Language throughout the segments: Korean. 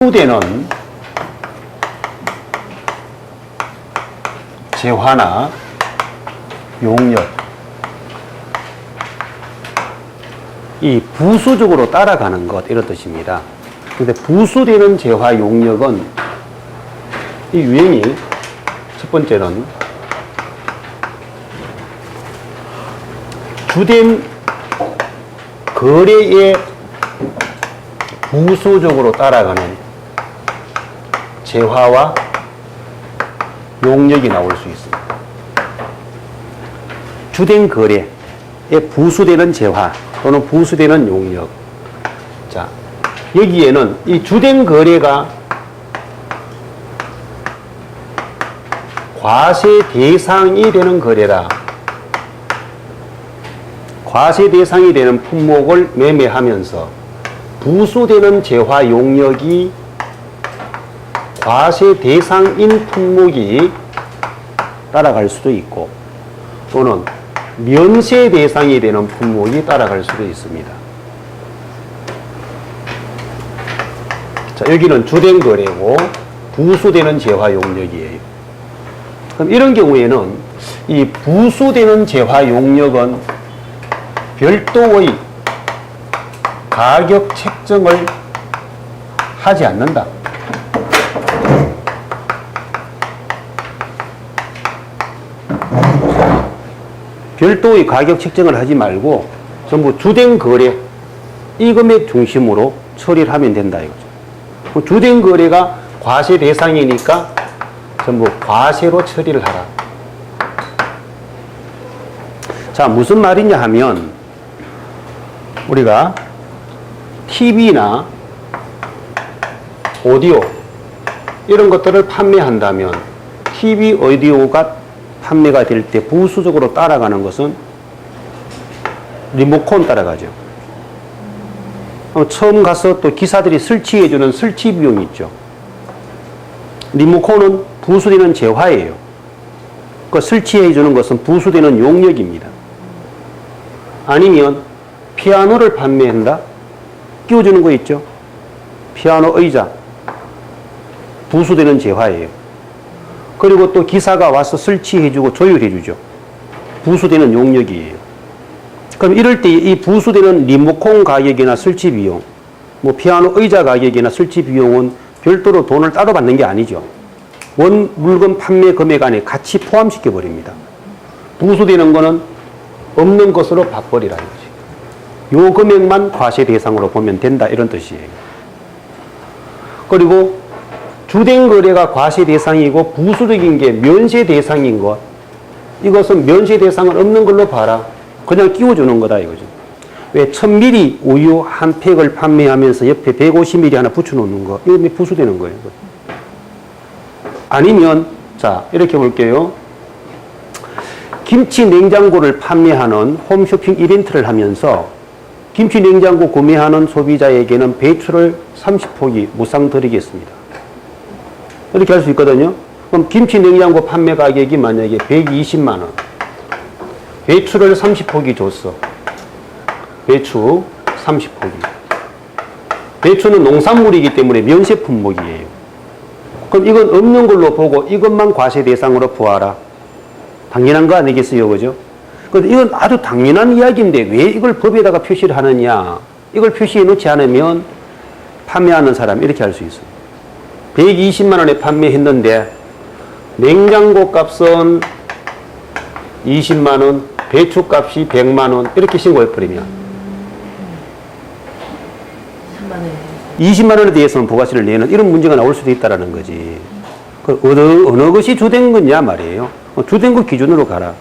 부수되는 재화나 용역, 이 부수적으로 따라가는 것, 이런 뜻입니다. 근데 부수되는 재화 용역은 이 유형이 첫 번째는 주된 거래에 부수적으로 따라가는 재화와 용역이 나올 수 있습니다. 주된 거래에 부수되는 재화 또는 부수되는 용역. 자, 여기에는 이 주된 거래가 과세 대상이 되는 거래라. 과세 대상이 되는 품목을 매매하면서 부수되는 재화 용역이 과세 대상인 품목이 따라갈 수도 있고, 또는 면세 대상이 되는 품목이 따라갈 수도 있습니다. 자, 여기는 주된 거래고 부수되는 재화 용역이에요. 그럼 이런 경우에는 이 부수되는 재화 용역은 별도의 가격 책정을 하지 않는다. 별도의 가격 책정을 하지 말고 전부 주된 거래 이 금액 중심으로 처리를 하면 된다 이거죠. 주된 거래가 과세 대상이니까 전부 과세로 처리를 하라. 자, 무슨 말이냐 하면 우리가 TV나 오디오 이런 것들을 판매한다면 TV, 오디오가 판매가 될 때 부수적으로 따라가는 것은 리모컨 따라가죠. 처음 가서 또 기사들이 설치해주는 설치 비용이 있죠. 리모컨은 부수되는 재화예요. 그 설치해주는 것은 부수되는 용역입니다. 아니면 피아노를 판매한다? 끼워주는 거 있죠. 피아노 의자 부수되는 재화예요. 그리고 또 기사가 와서 설치해주고 조율해주죠. 부수되는 용역이에요. 그럼 이럴 때 이 부수되는 리모컨 가격이나 설치 비용, 뭐 피아노 의자 가격이나 설치 비용은 별도로 돈을 따로 받는 게 아니죠. 원 물건 판매 금액 안에 같이 포함시켜 버립니다. 부수되는 거는 없는 것으로 봐버리라 이거지. 요 금액만 과세 대상으로 보면 된다 이런 뜻이에요. 그리고 주된 거래가 과세 대상이고 부수적인 게 면세 대상인 것, 이것은 면세 대상은 없는 걸로 봐라. 그냥 끼워주는 거다 이거죠. 왜 1000ml 우유 한 팩을 판매하면서 옆에 150ml 하나 붙여놓는 거, 이거 부수되는 거예요. 아니면 자 이렇게 볼게요. 김치 냉장고를 판매하는 홈쇼핑 이벤트를 하면서 김치 냉장고 구매하는 소비자에게는 배추를 30포기 무상 드리겠습니다. 이렇게 할 수 있거든요. 그럼 김치 냉장고 판매 가격이 만약에 120만 원. 배추를 30포기 줬어. 배추 30포기. 배추는 농산물이기 때문에 면세 품목이에요. 그럼 이건 없는 걸로 보고 이것만 과세 대상으로 보아라. 당연한 거 아니겠어요, 그죠? 그런데 이건 아주 당연한 이야기인데 왜 이걸 법에다가 표시를 하느냐? 이걸 표시해 놓지 않으면 판매하는 사람 이렇게 할 수 있어요. 120만 원에 판매했는데 냉장고 값은 20만 원, 배추 값이 100만 원 이렇게 신고해 버리면 20만 원에 대해서는 부가세를 내는 이런 문제가 나올 수도 있다는 거지. 그 어느 것이 주된 거냐 말이에요. 주된 것 기준으로 가라.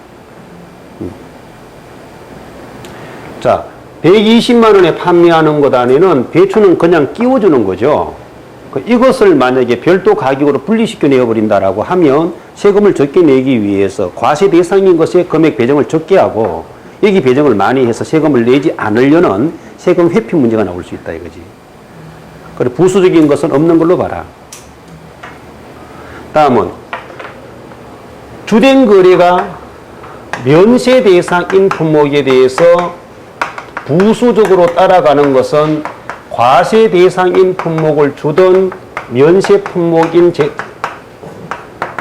자, 120만 원에 판매하는 것 안에는 배추는 그냥 끼워주는 거죠. 이것을 만약에 별도 가격으로 분리시켜 내어버린다라고 하면 세금을 적게 내기 위해서 과세 대상인 것에 금액 배정을 적게 하고 여기 배정을 많이 해서 세금을 내지 않으려는 세금 회피 문제가 나올 수 있다 이거지. 그리고 부수적인 것은 없는 걸로 봐라. 다음은 주된 거래가 면세 대상인 품목에 대해서 부수적으로 따라가는 것은 과세 대상인 품목을 주든 면세 품목인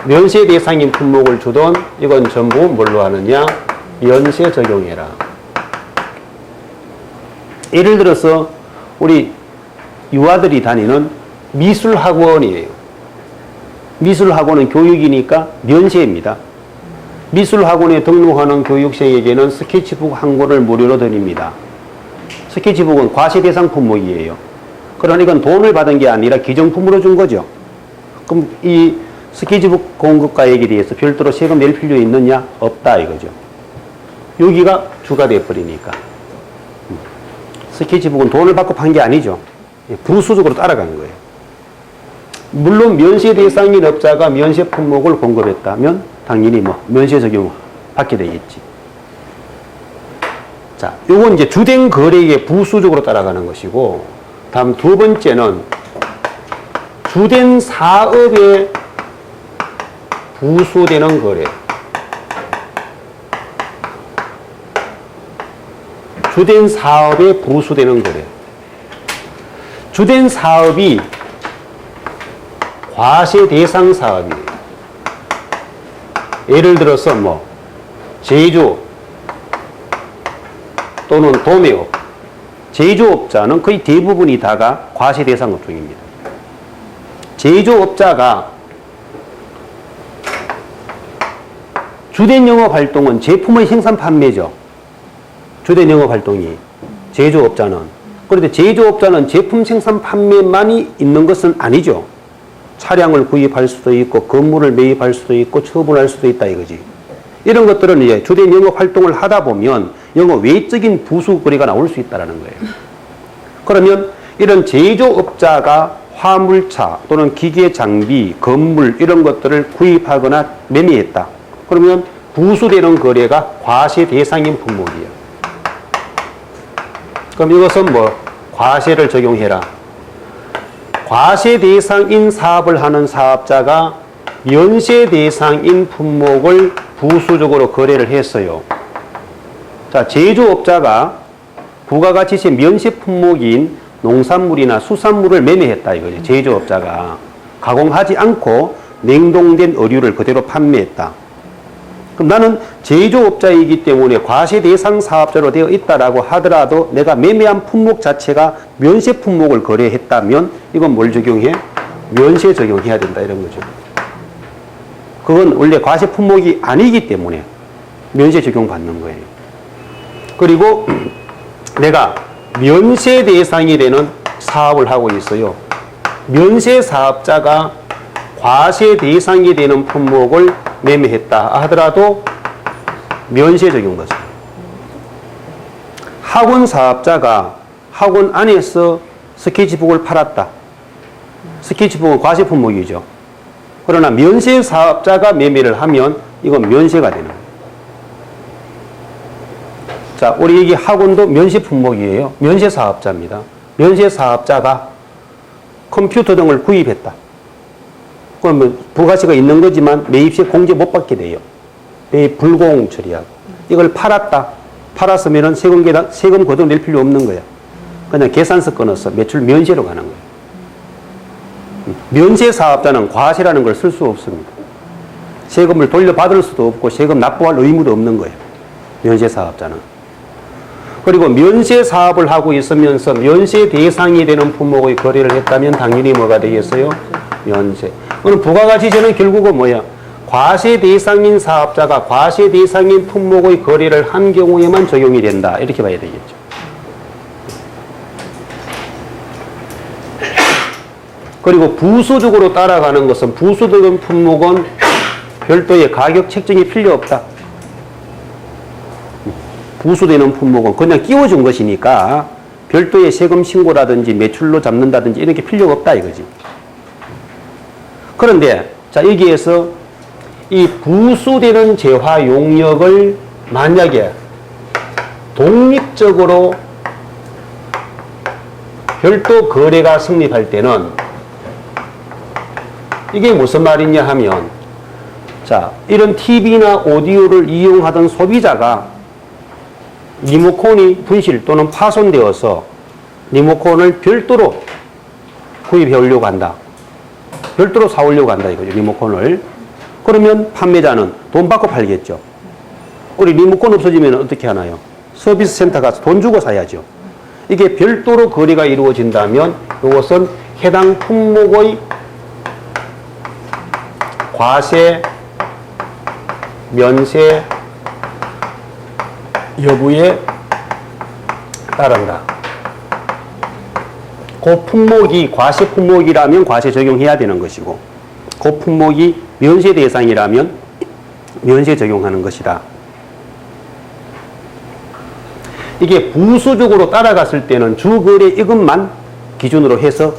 면세 대상인 품목을 주던 이건 전부 뭘로 하느냐? 면세 적용해라. 예를 들어서 우리 유아들이 다니는 미술학원이에요. 미술학원은 교육이니까 면세입니다. 미술학원에 등록하는 교육생에게는 스케치북 한 권을 무료로 드립니다. 스케치북은 과세 대상 품목이에요. 그러나 이건 돈을 받은 게 아니라 기정품으로 준 거죠. 그럼 이 스케치북 공급가액에 대해서 별도로 세금 낼 필요 있느냐? 없다 이거죠. 여기가 주가 돼버리니까. 스케치북은 돈을 받고 판 게 아니죠. 부수적으로 따라간 거예요. 물론 면세 대상인 업자가 면세 품목을 공급했다면 당연히 면세 적용 받게 되겠지. 자, 요건 이제 주된 거래액에 부수적으로 따라가는 것이고, 다음 두 번째는 주된 사업에 부수되는 거래. 주된 사업에 부수되는 거래. 주된 사업이 과세 대상 사업이에요. 예를 들어서 제조 또는 도매업. 제조업자는 거의 대부분이 다가 과세 대상 업종입니다. 제조업자가 주된 영업 활동은 제품의 생산 판매죠. 주된 영업 활동이 제조업자는. 그런데 제조업자는 제품 생산 판매만이 있는 것은 아니죠. 차량을 구입할 수도 있고 건물을 매입할 수도 있고 처분할 수도 있다 이거지. 이런 것들은 이제 주된 영업 활동을 하다 보면 영업 외적인 부수 거래가 나올 수 있다는 거예요. 그러면 이런 제조업자가 화물차 또는 기계 장비, 건물 이런 것들을 구입하거나 매매했다. 그러면 부수되는 거래가 과세 대상인 품목이에요. 그럼 이것은 과세를 적용해라. 과세 대상인 사업을 하는 사업자가 면세 대상인 품목을 부수적으로 거래를 했어요. 자, 제조업자가 부가가치세 면세 품목인 농산물이나 수산물을 매매했다 이거죠. 제조업자가 가공하지 않고 냉동된 어류를 그대로 판매했다. 그럼 나는 제조업자이기 때문에 과세 대상 사업자로 되어 있다라고 하더라도 내가 매매한 품목 자체가 면세 품목을 거래했다면 이건 뭘 적용해? 면세 적용해야 된다 이런 거죠. 그건 원래 과세 품목이 아니기 때문에 면세 적용받는 거예요. 그리고 내가 면세 대상이 되는 사업을 하고 있어요. 면세 사업자가 과세 대상이 되는 품목을 매매했다 하더라도 면세 적용받습니다. 학원 사업자가 학원 안에서 스케치북을 팔았다. 스케치북은 과세 품목이죠. 그러나 면세 사업자가 매매를 하면 이건 면세가 되는 거예요. 자, 우리 여기 학원도 면세 품목이에요. 면세 사업자입니다. 면세 사업자가 컴퓨터 등을 구입했다. 그러면 부가세가 있는 거지만 매입시 공제 못 받게 돼요. 매입 불공 처리하고. 이걸 팔았다. 팔았으면은 세금 거둬 낼 필요 없는 거야. 그냥 계산서 끊어서 매출 면세로 가는 거예요. 면세 사업자는 과세라는 걸 쓸 수 없습니다. 세금을 돌려받을 수도 없고 세금 납부할 의무도 없는 거예요. 면세 사업자는. 그리고 면세 사업을 하고 있으면서 면세 대상이 되는 품목의 거래를 했다면 당연히 뭐가 되겠어요? 면세. 그럼 부가가치세는 결국은 뭐야? 과세 대상인 사업자가 과세 대상인 품목의 거래를 한 경우에만 적용이 된다. 이렇게 봐야 되겠죠. 그리고 부수적으로 따라가는 것은 부수적인 품목은 별도의 가격 책정이 필요 없다. 부수되는 품목은 그냥 끼워준 것이니까 별도의 세금 신고라든지 매출로 잡는다든지 이런 게 필요가 없다 이거지. 그런데 자 여기에서 이 부수되는 재화 용역을 만약에 독립적으로 별도 거래가 성립할 때는 이게 무슨 말이냐 하면 자 이런 TV나 오디오를 이용하던 소비자가 리모컨이 분실 또는 파손되어서 리모컨을 별도로 구입해 오려고 한다. 별도로 사오려고 한다 이거죠. 리모컨을. 그러면 판매자는 돈 받고 팔겠죠. 우리 리모컨 없어지면 어떻게 하나요? 서비스 센터 가서 돈 주고 사야죠. 이게 별도로 거래가 이루어진다면 이것은 해당 품목의 과세, 면세 여부에 따른다. 그 품목이 과세 품목이라면 과세 적용해야 되는 것이고, 그 품목이 면세 대상이라면 면세 적용하는 것이다. 이게 부수적으로 따라갔을 때는 주거래 이것만 기준으로 해서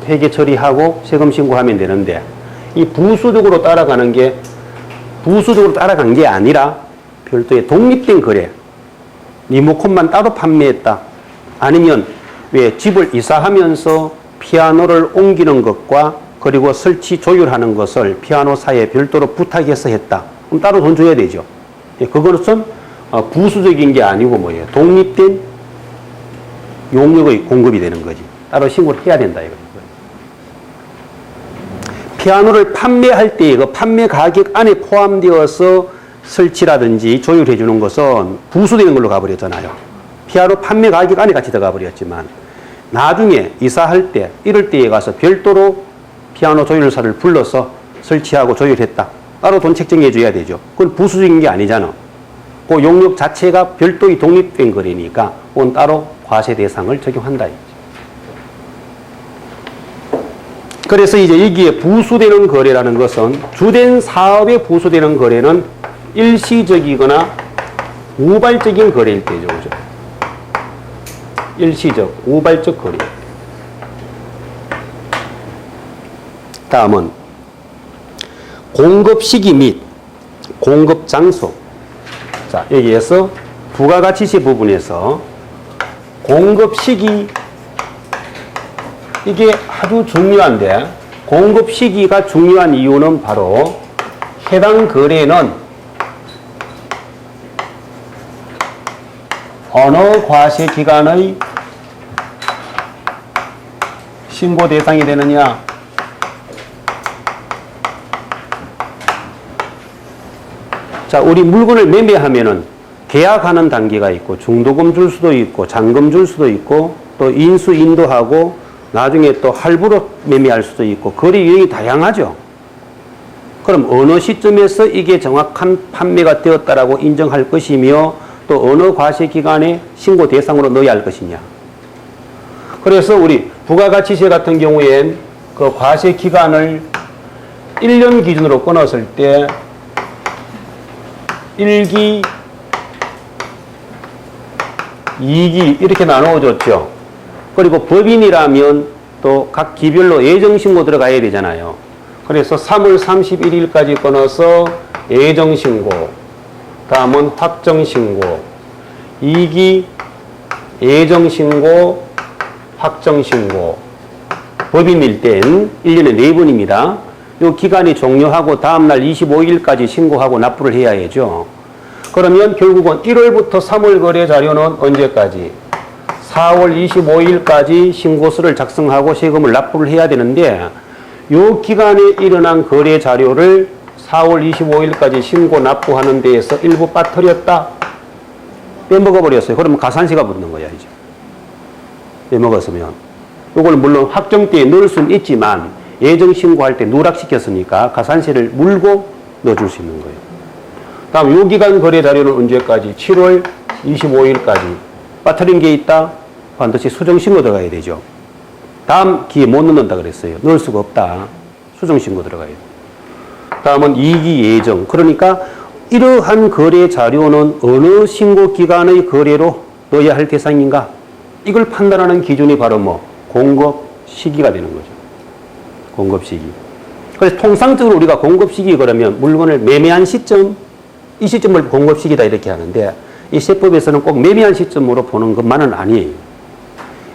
회계 처리하고 세금 신고하면 되는데, 이 부수적으로 따라가는 게 부수적으로 따라간 게 아니라 별도의 독립된 거래, 리모컨만 따로 판매했다. 아니면 왜 집을 이사하면서 피아노를 옮기는 것과 그리고 설치 조율하는 것을 피아노사에 별도로 부탁해서 했다. 그럼 따로 돈 줘야 되죠. 그것은 부수적인 게 아니고 뭐예요? 독립된 용역의 공급이 되는 거지. 따로 신고를 해야 된다 이거예요. 피아노를 판매할 때 그 판매 가격 안에 포함되어서 설치라든지 조율해 주는 것은 부수되는 걸로 가버렸잖아요. 피아노 판매 가격 안에 같이 들어가 버렸지만 나중에 이사할 때 이럴 때에 가서 별도로 피아노 조율사를 불러서 설치하고 조율했다. 따로 돈 책정해 줘야 되죠. 그건 부수적인 게 아니잖아. 그 용역 자체가 별도의 독립된 거래니까 그건 따로 과세 대상을 적용한다. 그래서 이제 여기에 부수되는 거래라는 것은 주된 사업에 부수되는 거래는 일시적이거나 우발적인 거래일 때죠. 그죠? 일시적, 우발적 거래. 다음은 공급 시기 및 공급 장소. 자, 여기에서 부가가치세 부분에서 공급 시기, 이게 아주 중요한데, 공급 시기가 중요한 이유는 바로 해당 거래는 어느 과세 기간의 신고 대상이 되느냐? 자, 우리 물건을 매매하면은 계약하는 단계가 있고, 중도금 줄 수도 있고, 잔금 줄 수도 있고, 또 인수 인도하고, 나중에 또 할부로 매매할 수도 있고, 거래 유형이 다양하죠. 그럼 어느 시점에서 이게 정확한 판매가 되었다라고 인정할 것이며, 또 어느 과세 기간에 신고 대상으로 넣어야 할 것이냐. 그래서 우리 부가가치세 같은 경우엔 그 과세 기간을 1년 기준으로 끊었을 때 1기, 2기 이렇게 나누어졌죠. 그리고 법인이라면 또 각 기별로 예정신고 들어가야 되잖아요. 그래서 3월 31일까지 끊어서 예정신고, 다음은 확정신고, 2기 예정신고, 확정신고. 법인일 땐 1년에 4번입니다. 이 기간이 종료하고 다음날 25일까지 신고하고 납부를 해야 하죠. 그러면 결국은 1월부터 3월 거래 자료는 언제까지? 4월 25일까지 신고서를 작성하고 세금을 납부를 해야 되는데, 이 기간에 일어난 거래 자료를 4월 25일까지 신고 납부하는 데에서 일부 빠뜨렸다. 빼먹어 버렸어요. 그러면 가산세가 붙는 거야, 이제. 빼먹었으면. 이걸 물론 확정때에 넣을 수는 있지만 예정 신고할 때 누락시켰으니까 가산세를 물고 넣어줄 수 있는 거예요. 다음 요 기간 거래 자료는 언제까지? 7월 25일까지. 빠뜨린 게 있다? 반드시 수정신고 들어가야 되죠. 다음 기회에 못 넣는다 그랬어요. 넣을 수가 없다. 수정신고 들어가야 돼요. 다음은 2기 예정. 그러니까 이러한 거래 자료는 어느 신고 기간의 거래로 넣어야 할 대상인가? 이걸 판단하는 기준이 바로 뭐? 공급 시기가 되는 거죠. 공급 시기. 그래서 통상적으로 우리가 공급 시기 그러면 물건을 매매한 시점, 이 시점을 공급 시기다 이렇게 하는데, 이 세법에서는 꼭 매매한 시점으로 보는 것만은 아니에요.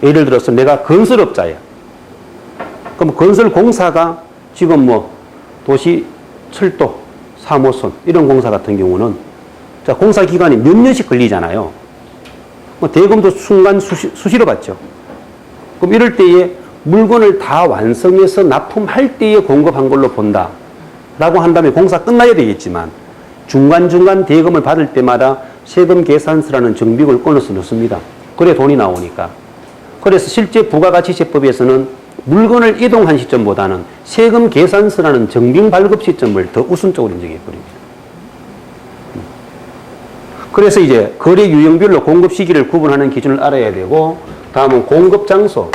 예를 들어서 내가 건설업자야. 그럼 건설공사가 지금 뭐 도시 철도, 사무소 이런 공사 같은 경우는 자, 공사 기간이 몇 년씩 걸리잖아요. 뭐 대금도 순간 수시로 받죠. 그럼 이럴 때에 물건을 다 완성해서 납품할 때에 공급한 걸로 본다 라고 한다면 공사 끝나야 되겠지만 중간중간 대금을 받을 때마다 세금 계산서라는 정비를 꺼내서 넣습니다. 그래 돈이 나오니까. 그래서 실제 부가가치세법에서는 물건을 이동한 시점보다는 세금 계산서라는 정빙 발급 시점을 더 우선적으로 인정해 버립니다. 그래서 이제 거래 유형별로 공급 시기를 구분하는 기준을 알아야 되고, 다음은 공급 장소.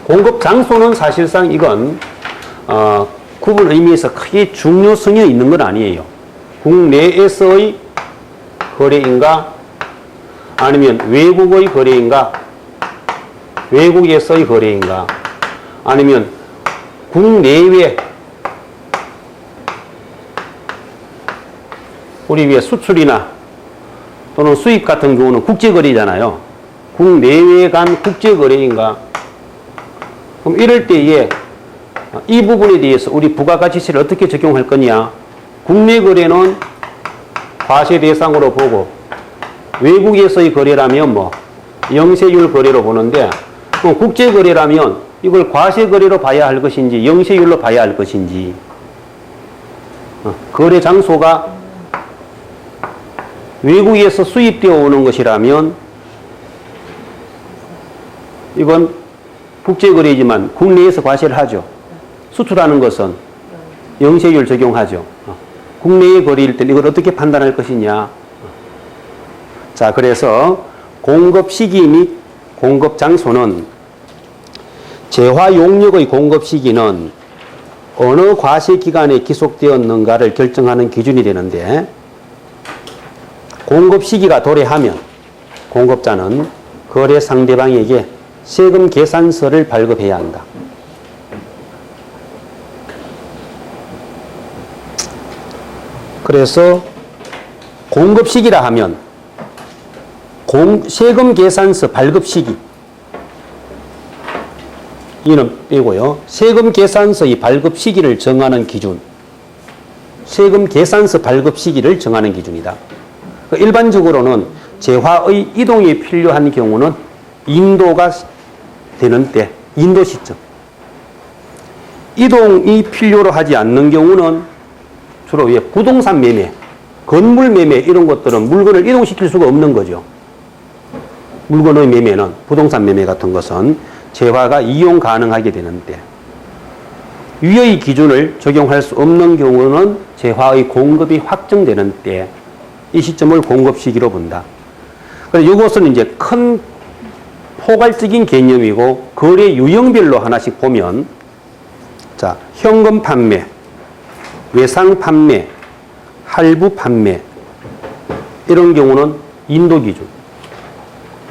공급 장소는 사실상 이건 구분 의미에서 크게 중요성이 있는 건 아니에요. 국내에서의 거래인가 아니면 외국의 거래인가, 외국에서의 거래인가, 아니면 국내외, 우리 왜 수출이나 또는 수입 같은 경우는 국제거래잖아요. 국내외 간 국제거래인가. 그럼 이럴 때에 이 부분에 대해서 우리 부가가치세를 어떻게 적용할 거냐. 국내 거래는 과세 대상으로 보고, 외국에서의 거래라면 뭐 영세율 거래로 보는데, 그럼 국제 거래라면 이걸 과세 거래로 봐야 할 것인지 영세율로 봐야 할 것인지, 거래 장소가 외국에서 수입되어 오는 것이라면 이건 국제 거래이지만 국내에서 과세를 하죠. 수출하는 것은 영세율 적용하죠. 국내의 거래일 때 이걸 어떻게 판단할 것이냐. 자, 그래서 공급 시기 및 공급 장소는 재화 용역의 공급 시기는 어느 과세 기간에 기속되었는가를 결정하는 기준이 되는데, 공급 시기가 도래하면 공급자는 거래 상대방에게 세금 계산서를 발급해야 한다. 그래서 공급 시기라 하면 세금 계산서 발급 시기, 이는 빼고요. 세금 계산서의 발급 시기를 정하는 기준, 세금 계산서 발급 시기를 정하는 기준이다. 일반적으로는 재화의 이동이 필요한 경우는 인도가 되는 때, 인도 시점. 이동이 필요로 하지 않는 경우는 주로 부동산 매매, 건물 매매 이런 것들은 물건을 이동시킬 수가 없는 거죠. 물건의 매매는, 부동산 매매 같은 것은 재화가 이용 가능하게 되는 때, 위의 기준을 적용할 수 없는 경우는 재화의 공급이 확정되는 때, 이 시점을 공급 시기로 본다. 그래서 이것은 이제 큰 포괄적인 개념이고, 거래 유형별로 하나씩 보면, 자, 현금 판매, 외상 판매, 할부 판매, 이런 경우는 인도 기준.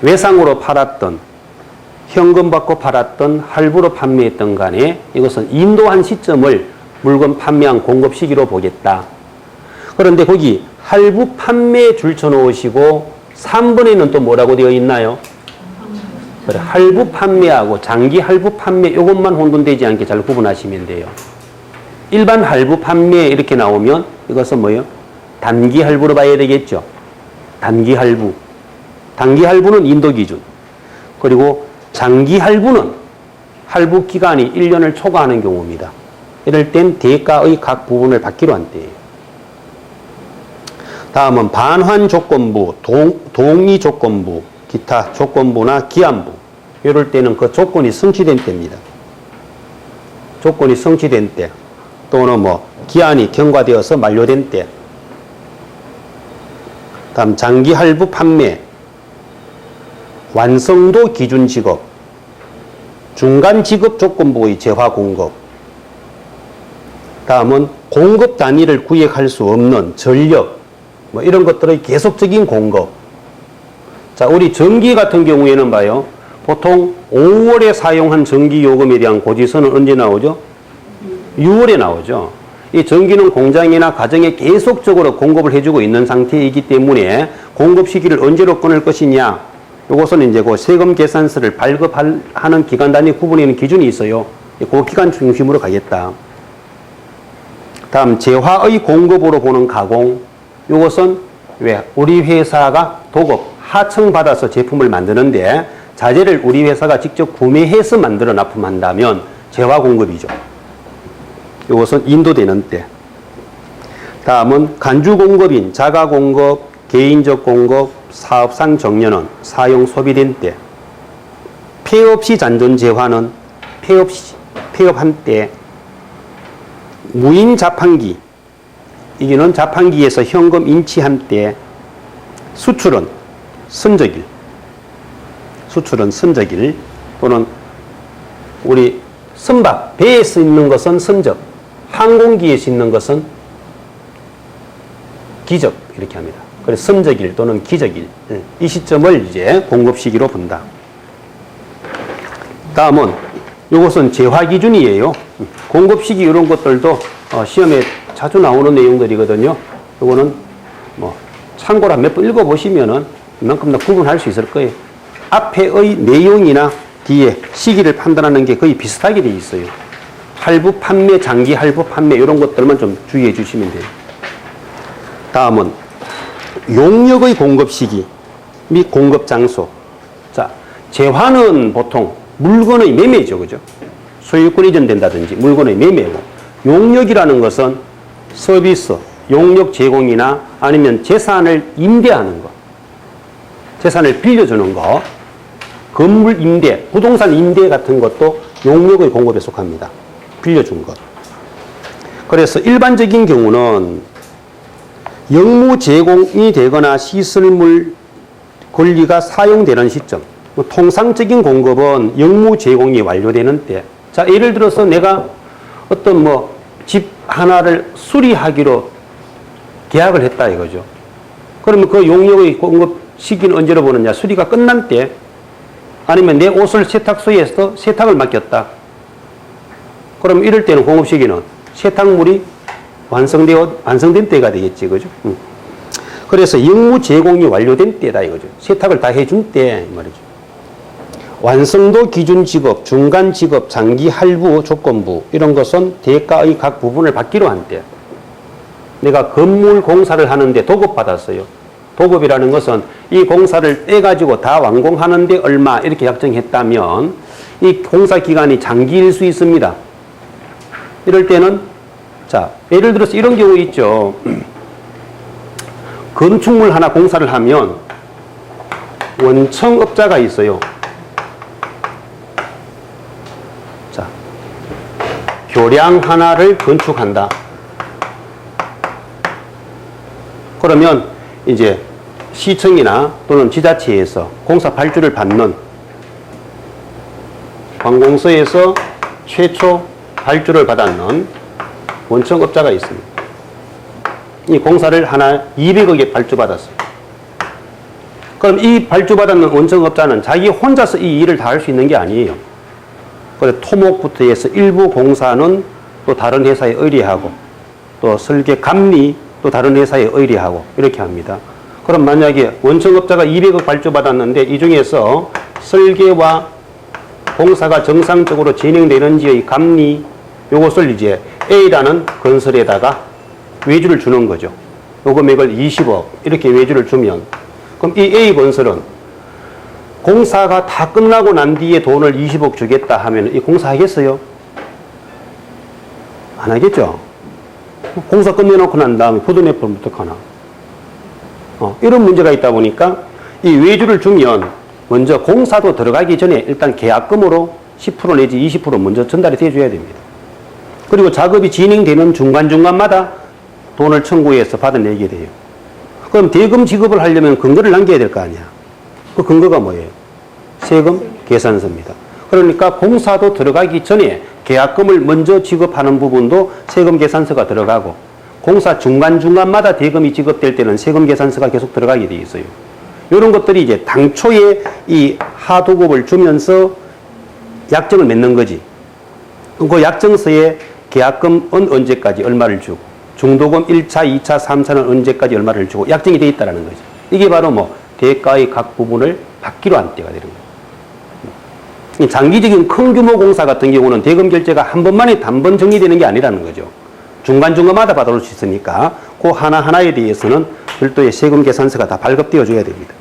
외상으로 팔았던, 현금 받고 팔았던, 할부로 판매했던 간에 이것은 인도한 시점을 물건 판매한 공급 시기로 보겠다. 그런데 거기 할부 판매 줄쳐 놓으시고 3번에는 또 뭐라고 되어 있나요? 그래, 할부 판매하고 장기 할부 판매 이것만 혼돈되지 않게 잘 구분하시면 돼요. 일반 할부 판매 이렇게 나오면 이것은 뭐예요? 단기 할부로 봐야 되겠죠. 단기 할부. 단기 할부는 인도 기준. 그리고 장기 할부는 할부 기간이 1년을 초과하는 경우입니다. 이럴 땐 대가의 각 부분을 받기로 한 때예요. 다음은 반환 조건부, 동의 조건부, 기타 조건부나 기한부. 이럴 때는 그 조건이 성취된 때입니다. 조건이 성취된 때, 또는 뭐 기한이 경과되어서 만료된 때. 다음 장기 할부 판매, 완성도 기준 지급, 중간 지급 조건부의 재화 공급. 다음은 공급 단위를 구획할 수 없는 전력, 뭐 이런 것들의 계속적인 공급. 자, 우리 전기 같은 경우에는 봐요. 보통 5월에 사용한 전기 요금에 대한 고지서는 언제 나오죠? 6월에 나오죠. 이 전기는 공장이나 가정에 계속적으로 공급을 해주고 있는 상태이기 때문에 공급 시기를 언제로 끊을 것이냐. 이것은 이제 그 세금 계산서를 발급하는 기간 단위 구분에는 기준이 있어요. 그 기간 중심으로 가겠다. 다음 재화의 공급으로 보는 가공. 이것은 왜 우리 회사가 도급 하청받아서 제품을 만드는데 자재를 우리 회사가 직접 구매해서 만들어 납품한다면 재화 공급이죠. 이것은 인도되는 때. 다음은 간주 공급인 자가 공급, 개인적 공급, 사업상 정년은 사용 소비된 때. 폐업 시 잔존 재화는 폐업한 때. 무인 자판기, 이게는 자판기에서 현금 인치한 때. 수출은 선적일, 또는 우리 선박, 배에 서 있는 것은 선적, 항공기에 서 있는 것은 기적, 이렇게 합니다. 그래서 선적일 또는 기적일, 이 시점을 이제 공급 시기로 본다. 다음은 이것은 재화 기준이에요. 공급 시기 이런 것들도 시험에 자주 나오는 내용들이거든요. 이거는 뭐 참고로 몇 번 읽어보시면은 이만큼 다 구분할 수 있을 거예요. 앞에의 내용이나 뒤에 시기를 판단하는 게 거의 비슷하게 돼 있어요. 할부 판매, 장기 할부 판매 이런 것들만 좀 주의해 주시면 돼요. 다음은 용역의 공급 시기 및 공급 장소. 자, 재화는 보통 물건의 매매죠, 그죠? 소유권 이전된다든지 물건의 매매고, 용역이라는 것은 서비스, 용역 제공이나 아니면 재산을 임대하는 것, 재산을 빌려주는 것, 건물 임대, 부동산 임대 같은 것도 용역의 공급에 속합니다. 빌려준 것. 그래서 일반적인 경우는 영무 제공이 되거나 시설물 권리가 사용되는 시점, 통상적인 공급은 영무 제공이 완료되는 때. 자, 예를 들어서 내가 어떤 집 하나를 수리하기로 계약을 했다 이거죠. 그러면 그 용역의 공급 시기는 언제로 보느냐? 수리가 끝난 때, 아니면 내 옷을 세탁소에서 세탁을 맡겼다. 그럼 이럴 때는 공급 시기는 세탁물이 완성된 때가 되겠지, 그죠? 그래서 영무 제공이 완료된 때다 이거죠. 세탁을 다 해준 때 말이죠. 완성도 기준 직업, 중간 직업, 장기 할부 조건부 이런 것은 대가의 각 부분을 받기로 한 때. 내가 건물 공사를 하는데 도급 받았어요. 도급이라는 것은 이 공사를 떼가지고 다 완공하는데 얼마 이렇게 약정했다면 이 공사 기간이 장기일 수 있습니다. 이럴 때는 자, 예를 들어서 이런 경우 있죠. 건축물 하나 공사를 하면 원청업자가 있어요. 자, 교량 하나를 건축한다. 그러면 이제 시청이나 또는 지자체에서 공사 발주를 받는 관공서에서 최초 발주를 받았는 원청업자가 있습니다. 이 공사를 하나 200억에 발주받았어요. 그럼 이 발주받았는 원청업자는 자기 혼자서 이 일을 다 할 수 있는 게 아니에요. 그래서 토목부터 해서 일부 공사는 또 다른 회사에 의뢰하고, 또 설계 감리 또 다른 회사에 의뢰하고 이렇게 합니다. 그럼 만약에 원청업자가 200억 발주받았는데 이 중에서 설계와 공사가 정상적으로 진행되는지의 감리, 요것을 이제 A라는 건설에다가 외주를 주는 거죠. 요 금액을 20억 이렇게 외주를 주면, 그럼 이 A 건설은 공사가 다 끝나고 난 뒤에 돈을 20억 주겠다 하면 이 공사 하겠어요? 안 하겠죠? 공사 끝내놓고 난 다음에 부도내면 어떡하나? 이런 문제가 있다 보니까 이 외주를 주면 먼저 공사도 들어가기 전에 일단 계약금으로 10% 내지 20% 먼저 전달이 돼줘야 됩니다. 그리고 작업이 진행되는 중간중간마다 돈을 청구해서 받아내게 돼요. 그럼 대금 지급을 하려면 근거를 남겨야 될 거 아니야. 그 근거가 뭐예요? 세금 계산서입니다. 그러니까 공사도 들어가기 전에 계약금을 먼저 지급하는 부분도 세금 계산서가 들어가고, 공사 중간중간마다 대금이 지급될 때는 세금 계산서가 계속 들어가게 돼 있어요. 이런 것들이 이제 당초에 이 하도급을 주면서 약정을 맺는 거지. 그 약정서에 계약금은 언제까지 얼마를 주고, 중도금 1차, 2차, 3차는 언제까지 얼마를 주고 약정이 돼 있다는 거죠. 이게 바로 대가의 각 부분을 받기로 한 때가 되는 거예요. 장기적인 큰 규모 공사 같은 경우는 대금 결제가 한 번만에 단번 정리되는 게 아니라는 거죠. 중간중간마다 받아올 수 있으니까 그 하나하나에 대해서는 별도의 세금 계산서가 다 발급되어 줘야 됩니다.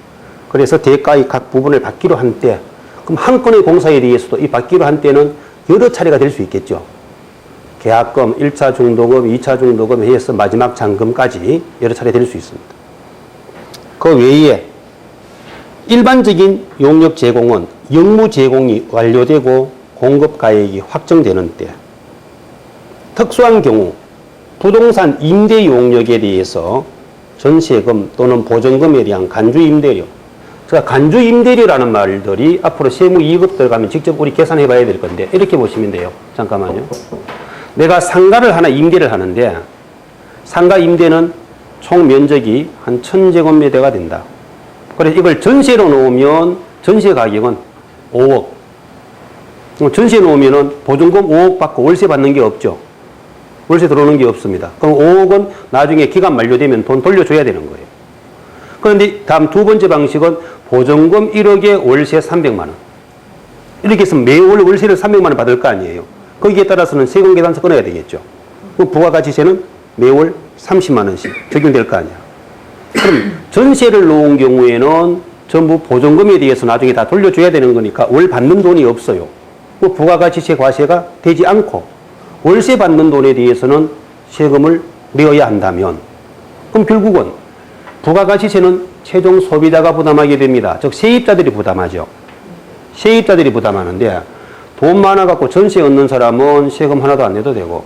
그래서 대가의 각 부분을 받기로 한 때, 그럼 한 건의 공사에 대해서도 이 받기로 한 때는 여러 차례가 될 수 있겠죠. 계약금, 1차 중도금, 2차 중도금 해서 마지막 잔금까지 여러 차례 될 수 있습니다. 그 외에 일반적인 용역 제공은 영무 제공이 완료되고 공급 가액이 확정되는 때, 특수한 경우 부동산 임대 용역에 대해서 전세금 또는 보증금에 대한 간주 임대료, 제가 간주 임대료라는 말들이 앞으로 세무 2급 들어가면 직접 우리 계산해 봐야 될 건데, 이렇게 보시면 돼요. 잠깐만요. 내가 상가를 하나 임대를 하는데, 상가 임대는 총 면적이 한 1000제곱미터가 된다. 그래서 이걸 전세로 놓으면 전세 가격은 5억. 전세 놓으면은 보증금 5억 받고 월세 받는 게 없죠. 월세 들어오는 게 없습니다. 그럼 5억은 나중에 기간 만료되면 돈 돌려줘야 되는 거예요. 그런데 다음 두 번째 방식은 보증금 1억에 월세 300만 원. 이렇게 해서 매월 월세를 300만 원 받을 거 아니에요. 거기에 따라서는 세금 계산서 끊어야 되겠죠. 그럼 부가가치세는 매월 30만 원씩 적용될 거 아니야. 그럼 전세를 놓은 경우에는 전부 보증금에 대해서 나중에 다 돌려줘야 되는 거니까 월 받는 돈이 없어요. 그 부가가치세 과세가 되지 않고 월세 받는 돈에 대해서는 세금을 내어야 한다면, 그럼 결국은 부가가치세는 최종 소비자가 부담하게 됩니다. 즉 세입자들이 부담하죠. 세입자들이 부담하는데 돈 많아갖고 전세 얻는 사람은 세금 하나도 안 내도 되고,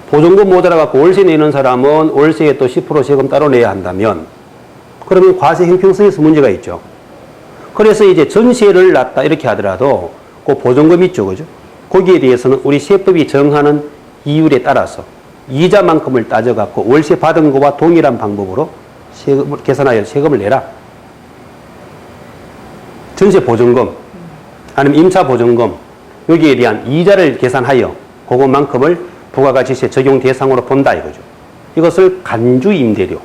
보증금 모자라갖고 월세 내는 사람은 월세에 또 10% 세금 따로 내야 한다면, 그러면 과세 형평성에서 문제가 있죠. 그래서 이제 전세를 놨다 이렇게 하더라도 그 보증금 있죠, 그죠? 거기에 대해서는 우리 세법이 정하는 이율에 따라서 이자만큼을 따져갖고 월세 받은 것과 동일한 방법으로 세금을 계산하여 세금을 내라. 전세 보증금 아니면 임차 보증금 여기에 대한 이자를 계산하여 그것만큼을 부가가치세 적용 대상으로 본다 이거죠. 이것을 간주 임대료,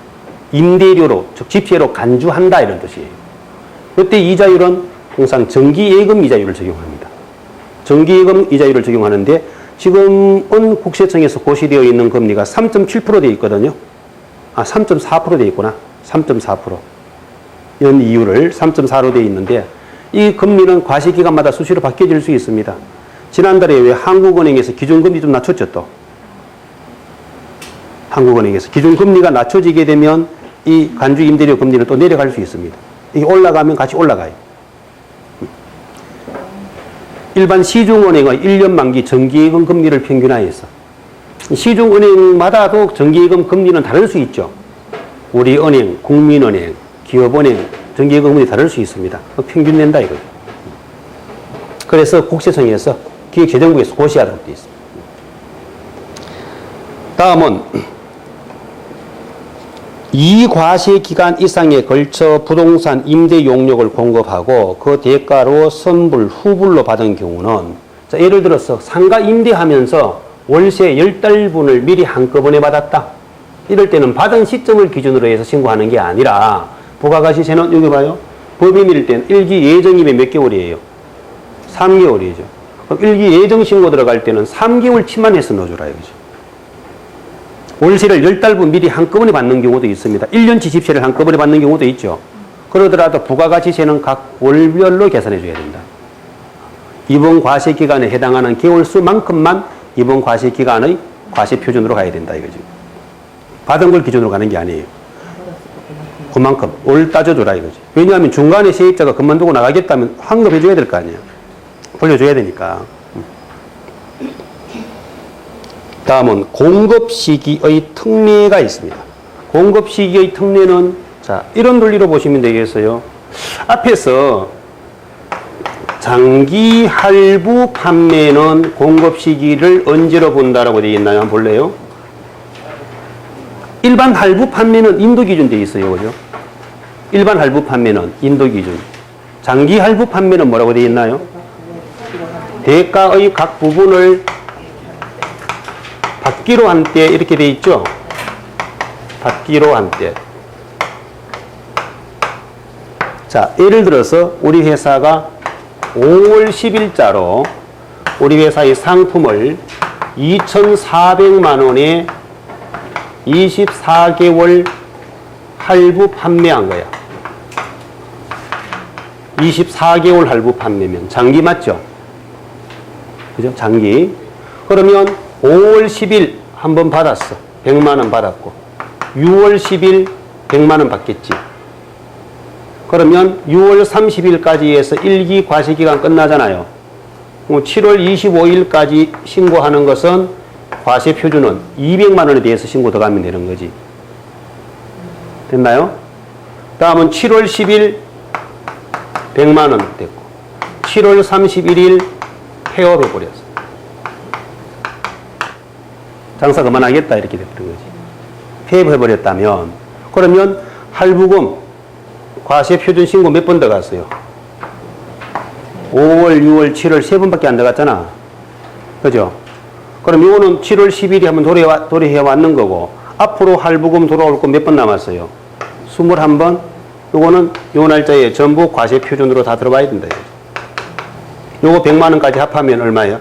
임대료로 즉 집세로 간주한다 이런 뜻이에요. 이때 이자율은 항상 정기예금 이자율을 적용합니다. 정기예금 이자율을 적용하는데 지금은 국세청에서 고시되어 있는 금리가 3.7% 되어 있거든요. 3.4% 되어 있구나. 3.4%. 연 이율을 3.4로 되어 있는데 이 금리는 과세기간마다 수시로 바뀌어질 수 있습니다. 지난달에 왜 한국은행에서 기준금리 좀 낮췄죠 또. 한국은행에서 기준금리가 낮춰지게 되면 이 간주 임대료 금리는 또 내려갈 수 있습니다. 이게 올라가면 같이 올라가요. 일반 시중은행의 1년 만기 정기예금 금리를 평균화해서 시중은행마다도 정기예금 금리는 다를 수 있죠. 우리은행, 국민은행, 기업은행 정기예금 금리 다를 수 있습니다. 평균 낸다 이거죠. 그래서 국세청에서 기획재정부에서 고시하도록 되어 있습니다. 다음은 이 과세 기간 이상에 걸쳐 부동산 임대 용역을 공급하고 그 대가로 선불, 후불로 받은 경우는, 자, 예를 들어서 상가 임대하면서 월세 10달분을 미리 한꺼번에 받았다. 이럴 때는 받은 시점을 기준으로 해서 신고하는 게 아니라 부가가치세는 여기 봐요. 법인일 때는 일기 예정이면 몇 개월이에요? 3개월이죠. 그럼 일기 예정 신고 들어갈 때는 3개월 치만 해서 넣어주라 이거죠. 월세를 10달분 미리 한꺼번에 받는 경우도 있습니다. 1년치 집세를 한꺼번에 받는 경우도 있죠. 그러더라도 부가가치세는 각 월별로 계산해 줘야 된다. 이번 과세 기간에 해당하는 개월수만큼만 이번 과세 기간의 과세 표준으로 가야 된다 이거죠. 받은 걸 기준으로 가는 게 아니에요. 그만큼 올 따져줘라 이거지. 왜냐하면 중간에 세입자가 그만두고 나가겠다면 환급해 줘야 될 거 아니에요. 돌려줘야 되니까. 다음은 공급 시기의 특례가 있습니다. 공급 시기의 특례는 자 이런 논리로 보시면 되겠어요. 앞에서 장기 할부 판매는 공급 시기를 언제로 본다라고 되어 있나요? 한번 볼래요? 일반 할부 판매는 인도 기준 되어 있어요. 그죠? 일반 할부 판매는 인도 기준. 장기 할부 판매는 뭐라고 되어 있나요? 대가의 각 부분을 받기로 한 때 이렇게 돼 있죠. 받기로 한 때. 자, 예를 들어서 우리 회사가 5월 10일자로 우리 회사의 상품을 2,400만 원에 24개월 할부 판매한 거야. 24개월 할부 판매면 장기 맞죠? 그죠? 장기. 그러면 5월 10일 한 번 받았어. 100만 원 받았고 6월 10일 100만 원 받겠지. 그러면 6월 30일까지 해서 1기 과세기간 끝나잖아요. 7월 25일까지 신고하는 것은 과세 표준은 200만 원에 대해서 신고 들어가면 되는 거지. 됐나요? 다음은 7월 10일 100만 원 됐고 7월 31일 폐업해버렸어. 장사 그만하겠다 이렇게 돼버린 거지. 폐업해버렸다면 그러면 할부금 과세 표준 신고 몇 번 들어갔어요? 5월, 6월, 7월 세 번밖에 안 들어갔잖아. 그죠? 그럼 이거는 7월 10일이 한번 도래해 왔는 거고 앞으로 할부금 돌아올 거 몇 번 남았어요? 21번. 요거는 요 날짜에 전부 과세 표준으로 다 들어가야 된다. 요거 100만 원까지 합하면 얼마예요?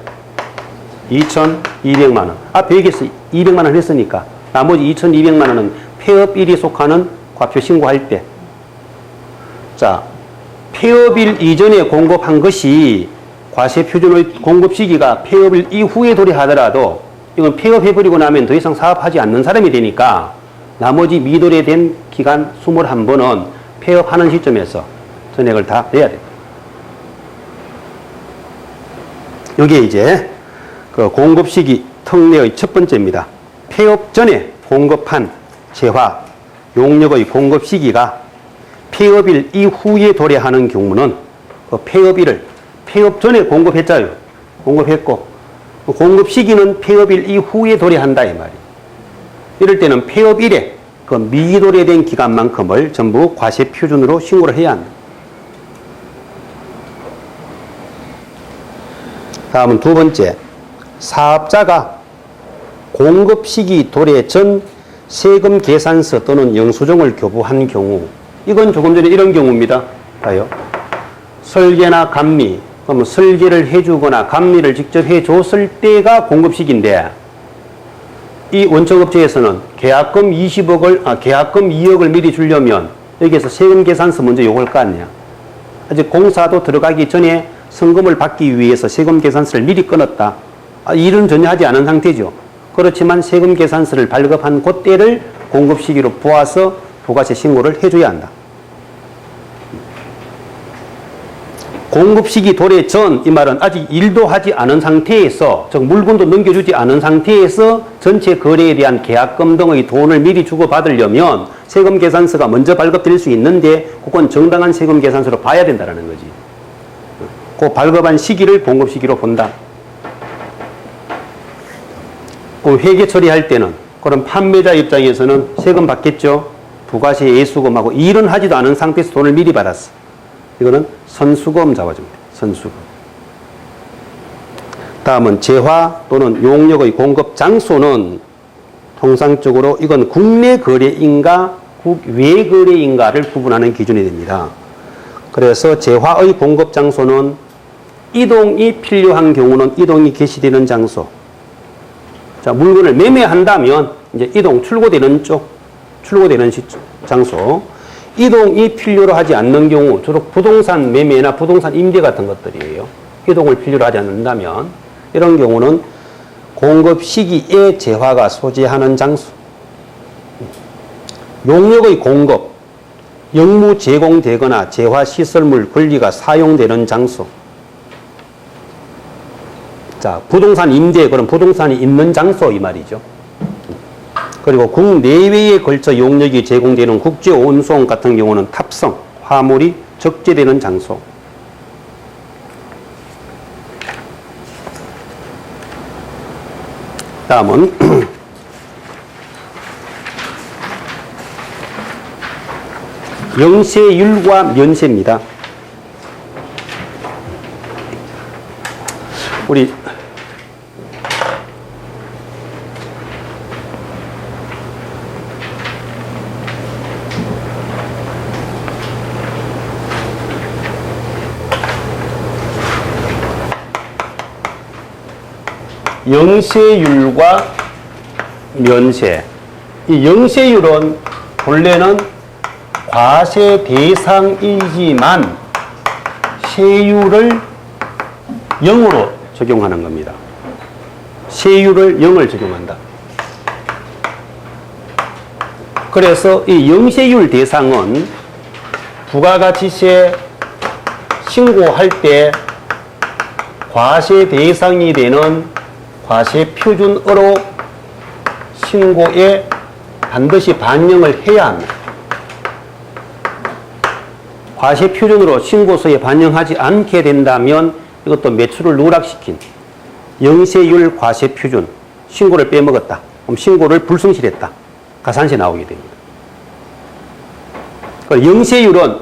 2,200만 원. 앞에 얘기했어. 200만 원 했으니까. 나머지 2,200만 원은 폐업일이 속하는 과표 신고할 때. 자, 폐업일 이전에 공급한 것이 과세 표준의 공급 시기가 폐업일 이후에 도래하더라도 이건 폐업해버리고 나면 더 이상 사업하지 않는 사람이 되니까 나머지 미도래된 기간 21번은 폐업하는 시점에서 전액을 다 내야 됩니다. 이게 이제 그 공급 시기 특례의 첫 번째입니다. 폐업 전에 공급한 재화, 용역의 공급 시기가 폐업일 이후에 도래하는 경우는 그 폐업일을 폐업 전에 공급했잖아요. 공급했고 공급 시기는 폐업일 이후에 도래한다 이 말이에요. 이럴 때는 폐업일에 그 미도래된 기간만큼을 전부 과세 표준으로 신고를 해야 한다. 다음은 두 번째, 사업자가 공급 시기 도래 전 세금 계산서 또는 영수증을 교부한 경우, 이건 조금 전에 이런 경우입니다. 봐요. 설계나 감리, 그러면 설계를 해주거나 감리를 직접 해줬을 때가 공급 시기인데, 이 원청업체에서는 계약금 2억을 미리 주려면 여기에서 세금 계산서 먼저 요구할 거 아니야. 아직 공사도 들어가기 전에 성금을 받기 위해서 세금 계산서를 미리 끊었다. 일은 전혀 하지 않은 상태죠. 그렇지만 세금 계산서를 발급한 그때를 공급 시기로 보아서 부가세 신고를 해줘야 한다. 공급 시기 도래 전, 이 말은 아직 일도 하지 않은 상태에서, 즉 물건도 넘겨주지 않은 상태에서 전체 거래에 대한 계약금 등의 돈을 미리 주고받으려면 세금 계산서가 먼저 발급될 수 있는데 그건 정당한 세금 계산서로 봐야 된다는 거지. 그 발급한 시기를 공급 시기로 본다. 그 회계 처리할 때는 그럼 판매자 입장에서는 세금 받겠죠. 부가세 예수금하고 일은 하지도 않은 상태에서 돈을 미리 받았어. 이거는 선수금 잡아줍니다. 선수금. 다음은 재화 또는 용역의 공급 장소는 통상적으로 이건 국내 거래인가 국외 거래인가를 구분하는 기준이 됩니다. 그래서 재화의 공급 장소는 이동이 필요한 경우는 이동이 개시되는 장소. 자, 물건을 매매한다면 이제 이동, 출고되는 쪽, 출고되는 장소. 이동이 필요로 하지 않는 경우, 주로 부동산 매매나 부동산 임대 같은 것들이에요. 이동을 필요로 하지 않는다면 이런 경우는 공급 시기에 재화가 소재하는 장소. 용역의 공급, 영무 제공되거나 재화 시설물 권리가 사용되는 장소. 자, 부동산 임대, 그럼 부동산이 있는 장소 이 말이죠. 그리고 국내외에 걸쳐 용역이 제공되는 국제 운송 같은 경우는 탑승, 화물이 적재되는 장소. 다음은 영세율과 면세입니다. 우리 영세율과 면세. 이 영세율은 본래는 과세 대상이지만 세율을 0으로 적용하는 겁니다. 세율을 0을 적용한다. 그래서 이 영세율 대상은 부가가치세 신고할 때 과세 대상이 되는 과세 표준으로 신고에 반드시 반영을 해야 합니다. 과세 표준으로 신고서에 반영하지 않게 된다면 이것도 매출을 누락시킨 영세율 과세 표준, 신고를 빼먹었다. 그럼 신고를 불성실했다. 가산세 나오게 됩니다. 영세율은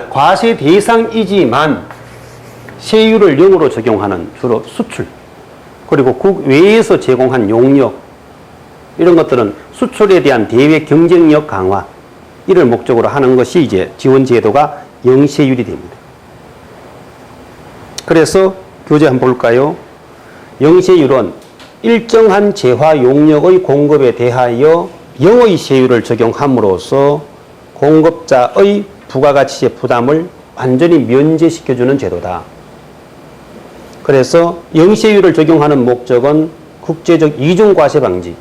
과세 대상이지만 세율을 0으로 적용하는 주로 수출, 그리고 국외에서 제공한 용역, 이런 것들은 수출에 대한 대외 경쟁력 강화, 이를 목적으로 하는 것이 이제 지원 제도가 영세율이 됩니다. 그래서 교재 한번 볼까요? 영세율은 일정한 재화 용역의 공급에 대하여 0의 세율을 적용함으로써 공급자의 부가가치세 부담을 완전히 면제시켜주는 제도다. 그래서 영세율을 적용하는 목적은 국제적 이중과세 방지.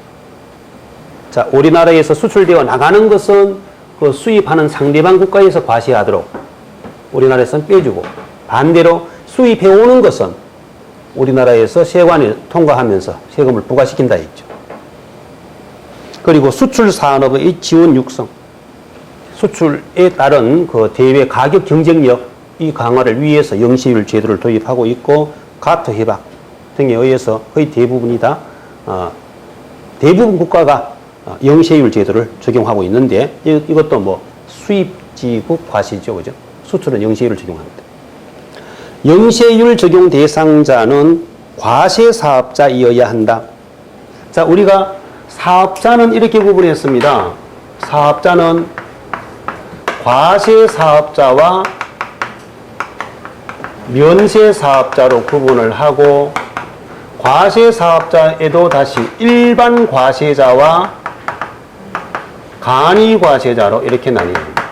자, 우리나라에서 수출되어 나가는 것은 그 수입하는 상대방 국가에서 과세하도록 우리나라에서는 빼주고, 반대로 수입해오는 것은 우리나라에서 세관을 통과하면서 세금을 부과시킨다 했죠. 그리고 수출 산업의 지원 육성, 수출에 따른 그 대외 가격 경쟁력 이 강화를 위해서 영세율 제도를 도입하고 있고, 가토 협약 등에 의해서 거의 대부분 국가가 영세율 제도를 적용하고 있는데, 이것도 뭐 수입지국 과세죠, 그죠? 수출은 영세율을 적용합니다. 영세율 적용 대상자는 과세 사업자이어야 한다. 자, 우리가 사업자는 이렇게 구분했습니다. 사업자는 과세 사업자와 면세 사업자로 구분을 하고, 과세 사업자에도 다시 일반 과세자와 간이 과세자로 이렇게 나뉩니다.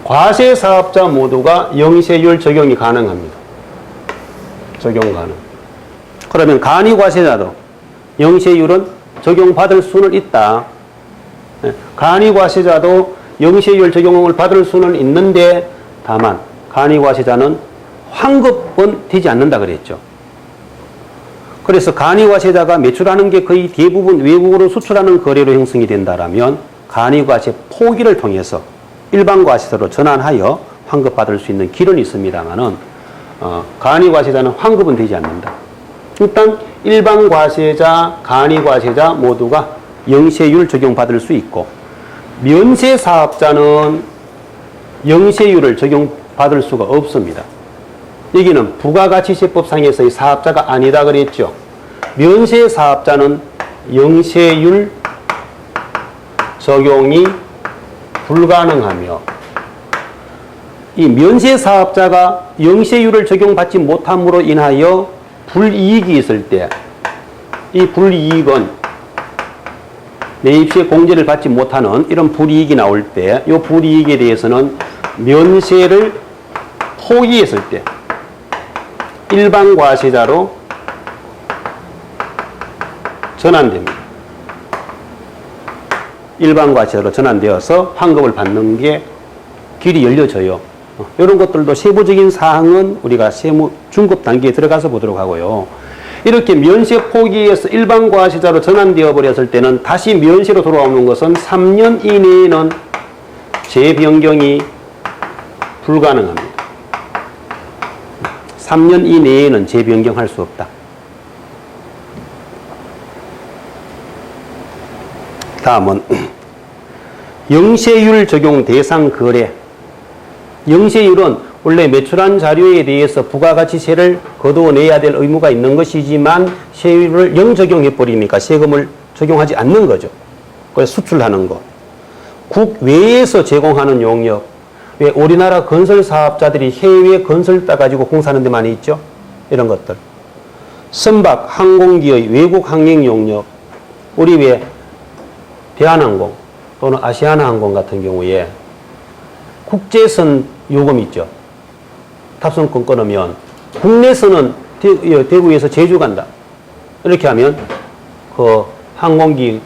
과세 사업자 모두가 영세율 적용이 가능합니다. 적용 가능. 그러면 간이 과세자도 영세율은 적용받을 수는 있다. 간이 과세자도 영세율 적용을 받을 수는 있는데, 다만 간이 과세자는 환급은 되지 않는다 그랬죠. 그래서 간이 과세자가 매출하는 게 거의 대부분 외국으로 수출하는 거래로 형성이 된다라면 간이 과세 포기를 통해서 일반 과세자로 전환하여 환급받을 수 있는 길은 있습니다만은 간이 과세자는 환급은 되지 않는다. 일단 일반 과세자, 간이 과세자 모두가 영세율 적용받을 수 있고, 면세 사업자는 영세율을 적용받을 수가 없습니다. 여기는 부가가치세법상에서의 사업자가 아니다 그랬죠. 면세 사업자는 영세율 적용이 불가능하며, 이 면세 사업자가 영세율을 적용받지 못함으로 인하여 불이익이 있을 때, 이 불이익은 매입시에 공제를 받지 못하는 이런 불이익이 나올 때, 이 불이익에 대해서는 면세를 포기했을 때 일반 과세자로 전환됩니다. 일반 과세자로 전환되어서 환급을 받는 게 길이 열려져요. 이런 것들도 세부적인 사항은 우리가 세무 중급 단계에 들어가서 보도록 하고요. 이렇게 면세 포기에서 일반 과세자로 전환되어 버렸을 때는 다시 면세로 돌아오는 것은 3년 이내에는 재변경이 불가능합니다. 3년 이내에는 재변경할 수 없다. 다음은 영세율 적용 대상 거래. 영세율은 원래 매출한 자료에 대해서 부가가치세를 거두어내야 될 의무가 있는 것이지만 세율을 0 적용해버리니까 세금을 적용하지 않는 거죠. 그래서 수출하는 것. 국외에서 제공하는 용역. 왜 우리나라 건설 사업자들이 해외 건설 따가지고 공사하는 데 많이 있죠? 이런 것들. 선박, 항공기의 외국 항행 용역. 우리 왜 대한항공 또는 아시아나항공 같은 경우에 국제선 요금 있죠. 탑승권 끊으면 국내선은 대구에서 제주 간다. 이렇게 하면 그 항공기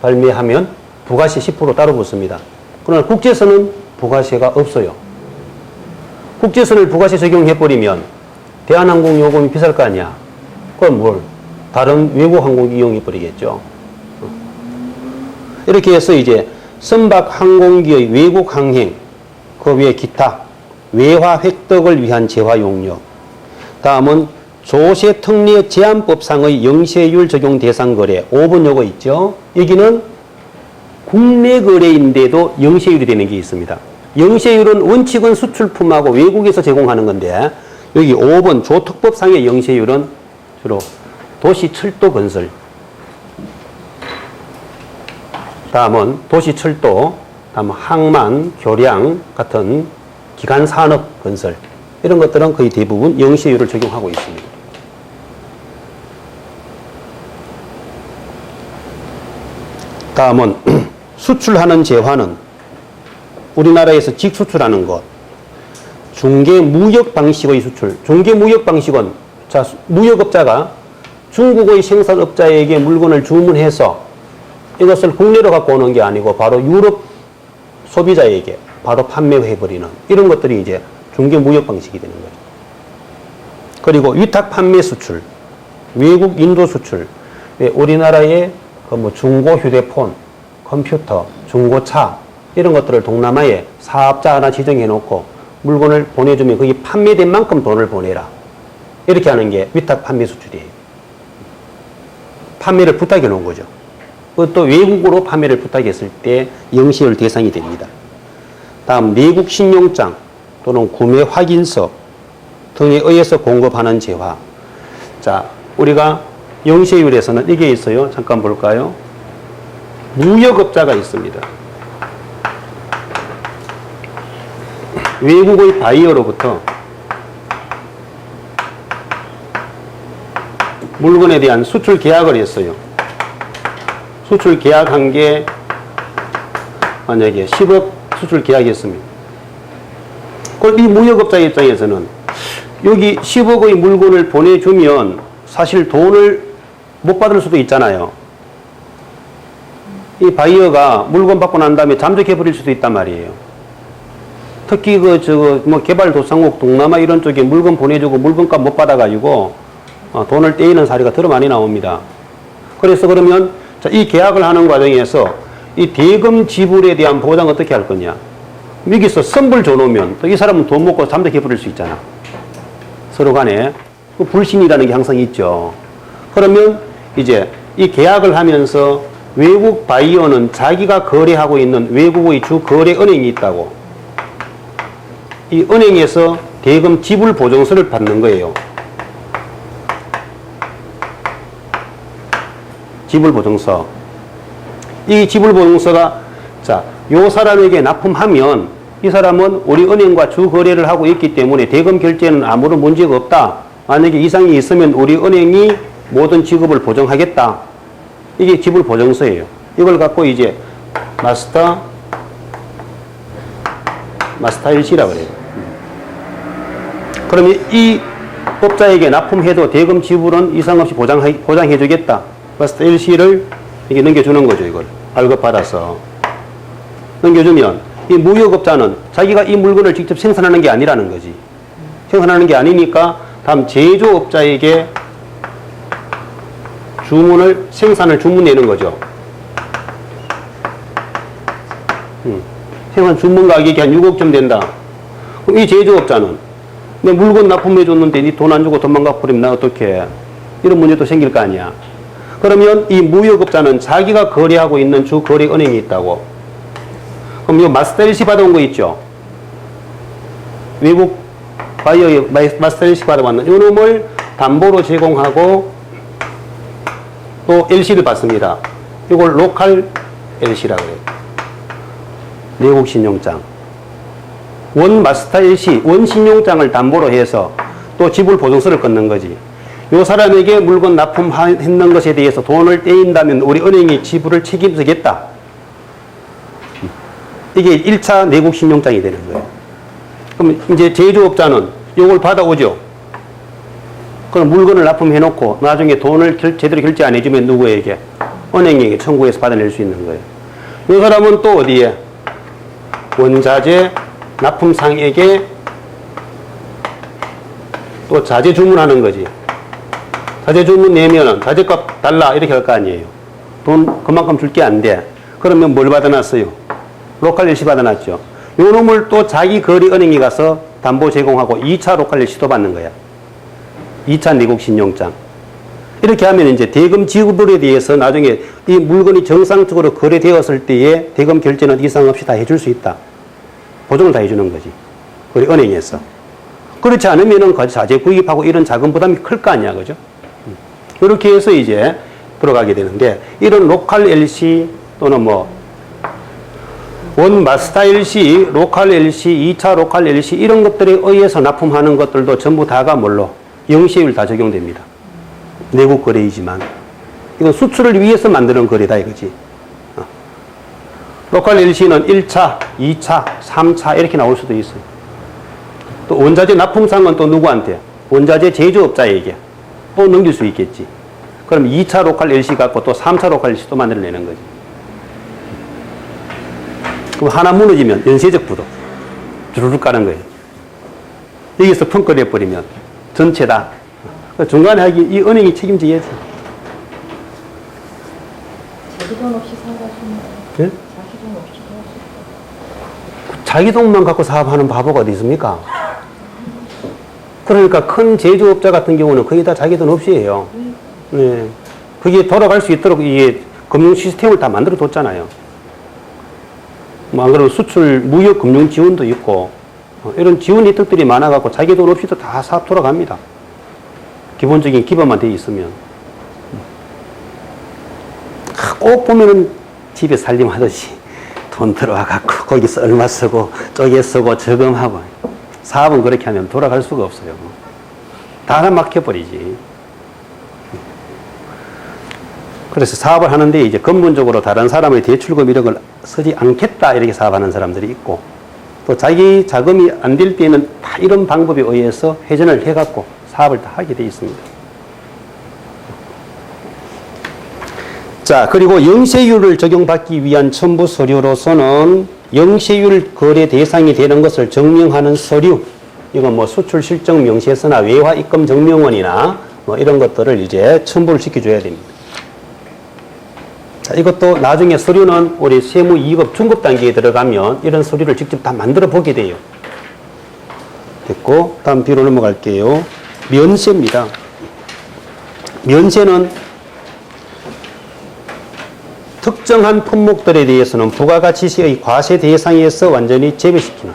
발매하면 부가세 10% 따로 붙습니다. 그러나 국제선은 부가세가 없어요. 국제선을 부가세 적용해버리면 대한항공 요금이 비쌀 거 아니야. 그럼 뭘? 다른 외국 항공기 이용해 버리겠죠. 이렇게 해서 이제 선박 항공기의 외국 항행, 그 외 기타, 외화 획득을 위한 재화 용료. 다음은 조세 특례 제한법상의 영세율 적용 대상 거래, 5번 요거 있죠. 여기는 국내 거래인데도 영세율이 되는 게 있습니다. 영세율은 원칙은 수출품하고 외국에서 제공하는 건데, 여기 5번 조특법상의 영세율은 주로 도시 철도 건설, 다음은 도시 철도, 다음 항만, 교량 같은 기간 산업 건설, 이런 것들은 거의 대부분 영세율을 적용하고 있습니다. 다음은 수출하는 재화는 우리나라에서 직수출하는 것, 중개 무역 방식의 수출. 중개 무역 방식은, 자, 무역업자가 중국의 생산업자에게 물건을 주문해서 이것을 국내로 갖고 오는 게 아니고 바로 유럽 소비자에게 바로 판매해버리는 이런 것들이 이제 중개 무역 방식이 되는 거죠. 그리고 위탁 판매 수출, 외국 인도 수출, 우리나라의 그 뭐 중고 휴대폰, 컴퓨터, 중고차 이런 것들을 동남아에 사업자 하나 지정해 놓고 물건을 보내주면 거기 판매된 만큼 돈을 보내라. 이렇게 하는 게 위탁 판매 수출이에요. 판매를 부탁해 놓은 거죠. 그것도 외국으로 판매를 부탁했을 때 영세율 대상이 됩니다. 다음 내국 신용장 또는 구매 확인서 등에 의해서 공급하는 재화. 자, 우리가 영세율에서는 이게 있어요. 잠깐 볼까요? 무역업자가 있습니다. 외국의 바이어로부터 물건에 대한 수출 계약을 했어요. 수출 계약한 게 만약에 10억 수출 계약했습니다. 그럼 이 무역업자 입장에서는 여기 10억의 물건을 보내주면 사실 돈을 못 받을 수도 있잖아요. 이 바이어가 물건 받고 난 다음에 잠적해버릴 수도 있단 말이에요. 특히 뭐 개발도상국 동남아 이런 쪽에 물건 보내주고 물건값 못 받아가지고 돈을 떼이는 사례가 더러 많이 나옵니다. 그래서 그러면 자, 이 계약을 하는 과정에서 이 대금 지불에 대한 보장 어떻게 할 거냐. 여기서 선불 줘놓으면 또 이 사람은 돈 먹고 잠적해버릴 수 있잖아. 서로 간에 불신이라는 게 항상 있죠. 그러면 이제 이 계약을 하면서 외국 바이어는 자기가 거래하고 있는 외국의 주 거래 은행이 있다고. 이 은행에서 대금 지불 보증서를 받는 거예요. 지불 보증서. 이 지불 보증서가 자, 요 사람에게 납품하면 이 사람은 우리 은행과 주 거래를 하고 있기 때문에 대금 결제는 아무런 문제가 없다. 만약에 이상이 있으면 우리 은행이 모든 지급을 보증하겠다. 이게 지불 보증서예요. 이걸 갖고 이제 마스터 일시라고 그래요. 그러면 이 법자에게 납품해도 대금 지불은 이상 없이 보장해 주겠다. 마스터 일시를 이렇게 넘겨주는 거죠. 이걸 발급받아서 넘겨주면 이 무역업자는 자기가 이 물건을 직접 생산하는 게 아니라는 거지. 생산하는 게 아니니까 다음 제조업자에게 생산을 주문내는 거죠. 생산 주문 가격이 한 6억쯤 된다. 그럼 이 제조업자는 내 물건 납품해 줬는데 니 돈 안 주고 도망가 버리면 나 어떡해. 이런 문제도 생길 거 아니야. 그러면 이 무역업자는 자기가 거래하고 있는 주 거래 은행이 있다고. 그럼 이 마스터 일시 받아온 거 있죠. 외국 바이어의 마스터 일시 받아왔는 이 놈을 담보로 제공하고 또 LC를 받습니다. 이걸 로컬 LC라고 해요. 내국 신용장. 원 마스터 LC, 원 신용장을 담보로 해서 또 지불 보증서를 끊는 거지. 요 사람에게 물건 납품했는 것에 대해서 돈을 떼인다면 우리 은행이 지불을 책임지겠다. 이게 1차 내국 신용장이 되는 거예요. 그럼 이제 제조업자는 요걸 받아오죠. 그럼 물건을 납품해놓고 나중에 돈을 제대로 결제 안 해주면 누구에게? 은행에게 청구해서 받아낼 수 있는 거예요. 이 사람은 또 어디에? 원자재 납품상에게 또 자재 주문하는 거지. 자재 주문 내면은 자재값 달라 이렇게 할 거 아니에요. 돈 그만큼 줄게 안 돼. 그러면 뭘 받아놨어요? 로컬 일시 받아놨죠. 요 놈을 또 자기 거리 은행에 가서 담보 제공하고 2차 로컬 일시도 받는 거야. 2차 내국 신용장. 이렇게 하면 이제 대금 지급에 대해서 나중에 이 물건이 정상적으로 거래되었을 때에 대금 결제는 이상 없이 다 해줄 수 있다. 보증을 다 해주는 거지. 우리 은행에서. 그렇지 않으면은 자재 구입하고 이런 자금 부담이 클 거 아니야. 그죠? 이렇게 해서 이제 들어가게 되는데, 이런 로컬 LC 또는 원 마스터 LC, 로컬 LC, 2차 로컬 LC 이런 것들에 의해서 납품하는 것들도 전부 다가 뭘로? 영시율 다 적용됩니다. 내국 거래이지만. 이건 수출을 위해서 만드는 거래다 이거지. 로컬 LC는 1차, 2차, 3차 이렇게 나올 수도 있어요. 또 원자재 납품상은 또 누구한테? 원자재 제조업자에게 또 넘길 수 있겠지. 그럼 2차 로컬 LC 갖고 또 3차 로컬 LC 또 만들어내는 거지. 그럼 하나 무너지면 연쇄적 부도 주르륵 가는 거예요. 여기서 펑크 내버리면 전체다. 중간에 이 은행이 책임져야지. 자기 돈 없이 사가시면 네? 자기 돈 없이 할 수 있다. 자기 돈만 갖고 사업하는 바보가 어디 있습니까? 그러니까 큰 제조업자 같은 경우는 거의 다 자기 돈 없이 해요. 네. 그게 돌아갈 수 있도록 이게 금융 시스템을 다 만들어 뒀잖아요. 안 그러면 수출, 무역, 금융 지원도 있고, 이런 지원 혜택들이 많아갖고 자기 돈 없이도 다 사업 돌아갑니다. 기본적인 기반만 돼 있으면. 꼭 보면은 집에 살림하듯이 돈 들어와갖고 거기서 얼마 쓰고, 쪼개 쓰고, 저금하고. 사업은 그렇게 하면 돌아갈 수가 없어요. 다 막혀버리지. 그래서 사업을 하는데 이제 근본적으로 다른 사람의 대출금 이런 걸 쓰지 않겠다 이렇게 사업하는 사람들이 있고, 또 자기 자금이 안 될 때는 다 이런 방법에 의해서 회전을 해갖고 사업을 다 하게 돼 있습니다. 자, 그리고 영세율을 적용받기 위한 첨부 서류로서는 영세율 거래 대상이 되는 것을 증명하는 서류, 이건 수출 실적 명세서나 외화 입금 증명원이나 이런 것들을 이제 첨부를 시켜줘야 됩니다. 자, 이것도 나중에 서류는 우리 세무 2급 중급 단계에 들어가면 이런 서류를 직접 다 만들어 보게 돼요. 됐고, 다음 뒤로 넘어갈게요. 면세입니다. 면세는 특정한 품목들에 대해서는 부가가치세의 과세 대상에서 완전히 제외시키는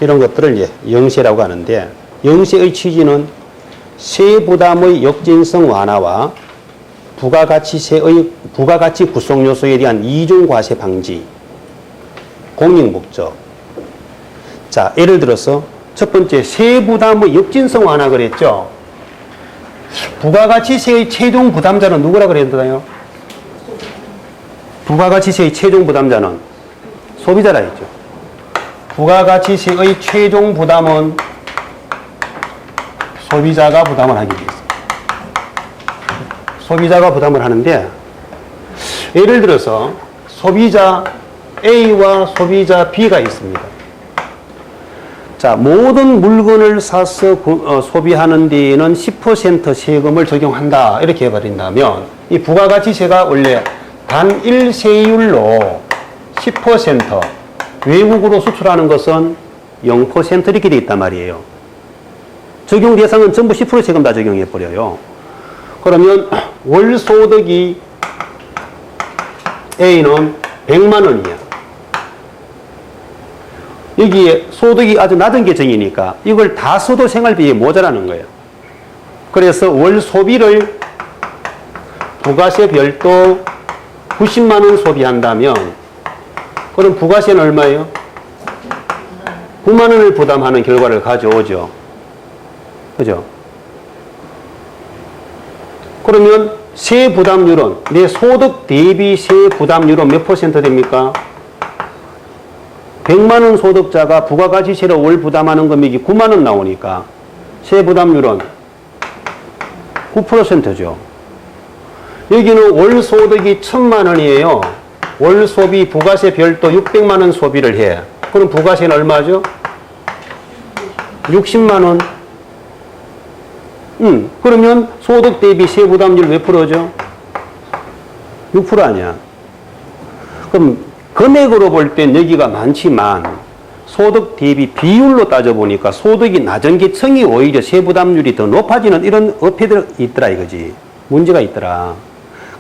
이런 것들을 영세라고 하는데, 영세의 취지는 세부담의 역진성 완화와 부가가치 구성 요소에 대한 이중 과세 방지, 공익 목적. 자, 예를 들어서 첫 번째 세부담의 역진성 완화 그랬죠. 부가가치세의 최종 부담자는 누구라 그랬나요? 부가가치세의 최종 부담자는 소비자라 했죠. 부가가치세의 최종 부담은 소비자가 부담을 하게 되어 있습니다. 소비자가 부담을 하는데, 예를 들어서 소비자 A와 소비자 B가 있습니다. 자, 모든 물건을 사서 소비하는 데에는 10% 세금을 적용한다 이렇게 해버린다면, 이 부가가치세가 원래 단일 세율로 10%, 외국으로 수출하는 것은 0% 이렇게 돼 있단 말이에요. 적용 대상은 전부 10% 세금 다 적용해버려요. 그러면 월 소득이 A는 100만 원이야. 여기에 소득이 아주 낮은 계정이니까 이걸 다 써도 생활비에 모자라는 거예요. 그래서 월 소비를 부가세 별도 90만 원 소비한다면, 그럼 부가세는 얼마예요? 9만 원을 부담하는 결과를 가져오죠. 그죠? 그러면 세 부담률은, 내 소득 대비 세 부담률은 몇 퍼센트 됩니까? 100만 원 소득자가 부가가치세를 월 부담하는 금액이 9만 원 나오니까 세부담률은 9%죠. 여기는 월 소득이 1,000만 원이에요. 월 소비 부가세 별도 600만 원 소비를 해. 그럼 부가세는 얼마죠? 60만 원. 그러면 소득 대비 세부담률 몇 프로죠? 6% 아니야. 그럼 금액으로 볼 땐 여기가 많지만 소득 대비 비율로 따져보니까 소득이 낮은 계층이 오히려 세부담률이 더 높아지는 이런 어폐들이 있더라 이거지. 문제가 있더라.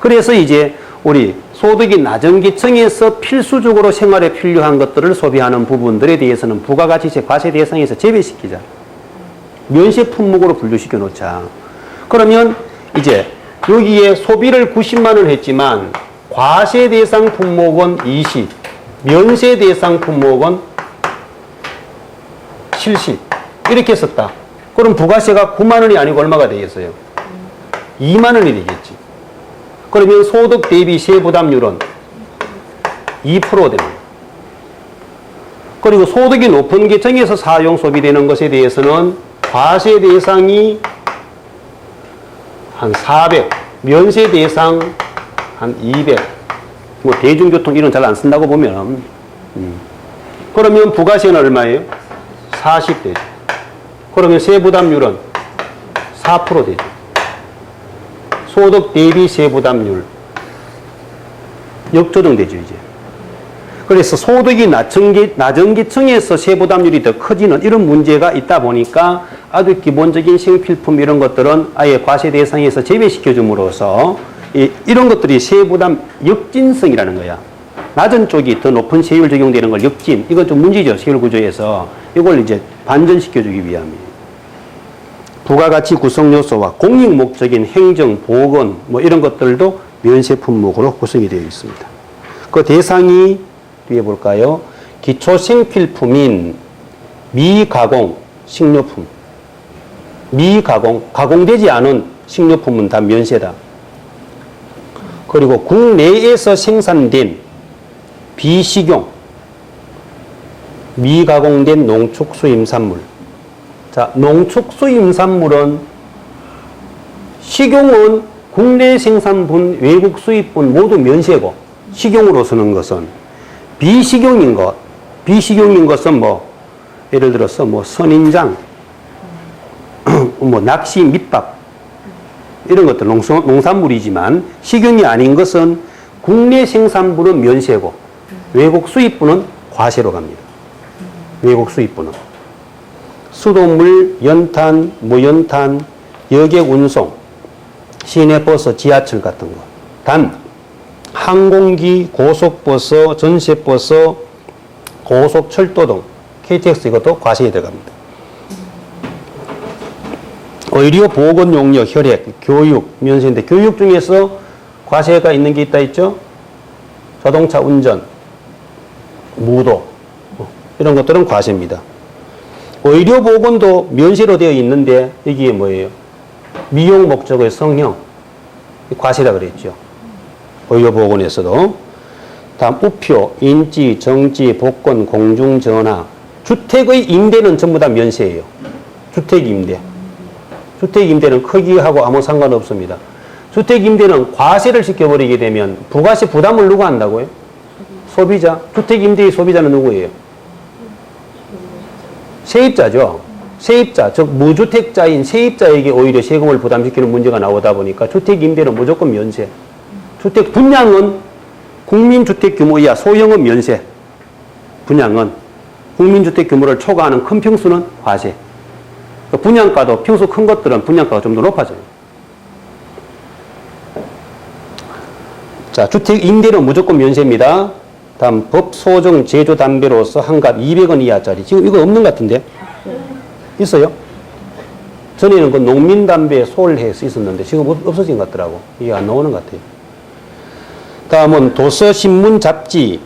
그래서 이제 우리 소득이 낮은 계층에서 필수적으로 생활에 필요한 것들을 소비하는 부분들에 대해서는 부가가치세 과세 대상에서 제외시키자. 면세 품목으로 분류시켜 놓자. 그러면 이제 여기에 소비를 90만 원 했지만 과세 대상 품목은 20, 면세 대상 품목은 70 이렇게 썼다. 그럼 부가세가 9만 원이 아니고 얼마가 되겠어요? 2만 원이 되겠지. 그러면 소득 대비 세부담률은 2% 됩니다. 그리고 소득이 높은 계층에서 사용 소비되는 것에 대해서는 과세 대상이 한 400, 면세 대상 한 200, 뭐 대중교통 이런 잘 안 쓴다고 보면 그러면 부가세는 얼마예요? 40 되죠. 그러면 세부담률은 4% 되죠. 소득 대비 세부담률 역조정되죠 이제. 그래서 소득이 낮은 계층에서 세부담률이 더 커지는 이런 문제가 있다 보니까 아주 기본적인 생필품 이런 것들은 아예 과세 대상에서 제외시켜 줌으로써 이런 것들이 세부담 역진성이라는 거야. 낮은 쪽이 더 높은 세율 적용되는 걸 역진. 이건 좀 문제죠. 세율 구조에서. 이걸 이제 반전시켜 주기 위함이에요. 부가가치 구성 요소와 공익 목적인 행정, 보건 뭐 이런 것들도 면세 품목으로 구성이 되어 있습니다. 그 대상이 뒤에 볼까요? 기초 생필품인 미가공 식료품. 미가공, 가공되지 않은 식료품은 다 면세다. 그리고 국내에서 생산된 비식용, 미가공된 농축수임산물. 자, 농축수임산물은 식용은 국내 생산분, 외국 수입분 모두 면세고 식용으로 쓰는 것은 비식용인 것은 뭐 예를 들어서 뭐 선인장, 뭐 낚시 밑밥 이런 것들 농산물이지만 식용이 아닌 것은 국내 생산분은 면세고 외국 수입분은 과세로 갑니다. 외국 수입분은 수돗물, 연탄, 무연탄, 여객 운송, 시내버스, 지하철 같은 거. 단 항공기, 고속버스, 전세버스, 고속철도 등 KTX 이것도 과세에 들어갑니다. 의료, 보건 용역, 혈액, 교육, 면세인데 교육 중에서 과세가 있는 게 있다 했죠? 자동차 운전, 무도 이런 것들은 과세입니다. 의료 보건도 면세로 되어 있는데 여기에 뭐예요? 미용 목적의 성형 과세라 그랬죠. 의료 보건에서도. 다음 우표, 인지, 정지, 복권, 공중전화, 주택의 임대는 전부 다 면세예요. 주택 임대. 주택 임대는 크기하고 아무 상관없습니다. 주택 임대는 과세를 시켜버리게 되면 부가세 부담을 누가 한다고요? 소비자. 주택 임대의 소비자는 누구예요? 세입자죠. 세입자, 즉 무주택자인 세입자에게 오히려 세금을 부담시키는 문제가 나오다 보니까 주택 임대는 무조건 면세. 주택 분양은 국민주택 규모 이하 소형은 면세. 분양은 국민주택 규모를 초과하는 큰 평수는 과세. 분양가도 평수 큰 것들은 분양가가 좀 더 높아져요. 자, 주택 임대는 무조건 면세입니다. 다음 법 소정 제조 담배로서 한갑 200원 이하짜리. 지금 이거 없는 것 같은데? 있어요? 전에는 그 농민 담배 소홀해서 있었는데 지금 없어진 것 같더라고. 이게 안 나오는 것 같아요. 다음은 도서, 신문, 잡지,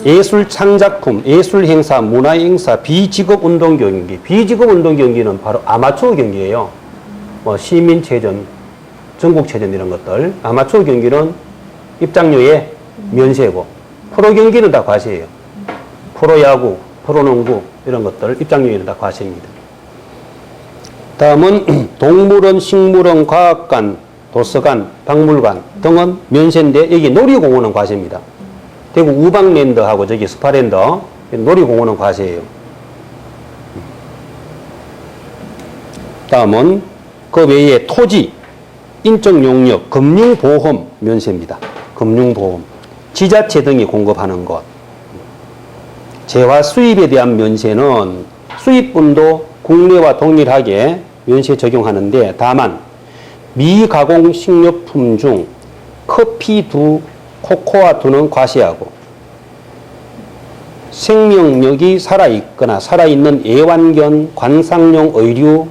예술 창작품, 예술 행사, 문화 행사, 비직업 운동 경기. 비직업 운동 경기는 바로 아마추어 경기예요. 뭐 시민체전, 전국체전 이런 것들. 아마추어 경기는 입장료에 면세고 프로 경기는 다 과세예요. 프로야구, 프로농구 이런 것들 입장료에는 다 과세입니다. 다음은 동물원, 식물원, 과학관, 도서관, 박물관 등은 면세인데 여기 놀이공원은 과세입니다. 대구 우방랜드하고 저기 스파랜드 놀이공원은 과세예요. 다음은 그 외에 토지, 인적 용역, 금융보험 면세입니다. 금융보험, 지자체 등이 공급하는 것. 재화 수입에 대한 면세는 수입분도 국내와 동일하게 면세 적용하는데 다만 미가공 식료품 중 커피 두, 코코아 두는 과세하고 생명력이 살아있거나 살아있는 애완견, 관상용 의류,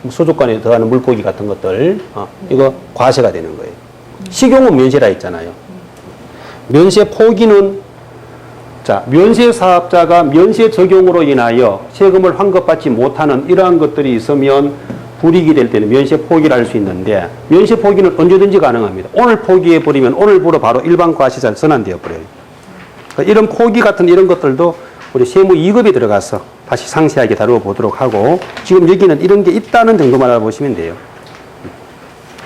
수족관에 들어가는 물고기 같은 것들 이거 과세가 되는 거예요. 식용은 면세라 했잖아요. 면세 포기는 자, 면세 사업자가 면세 적용으로 인하여 세금을 환급받지 못하는 이러한 것들이 있으면 불이익이 될 때는 면세 포기를 할 수 있는데 면세 포기는 언제든지 가능합니다. 오늘 포기해버리면 오늘부로 바로 일반 과세자를 전환되어 버려요. 그러니까 이런 포기 같은 이런 것들도 우리 세무 2급에 들어가서 다시 상세하게 다루어 보도록 하고 지금 여기는 이런 게 있다는 정도만 알아보시면 돼요.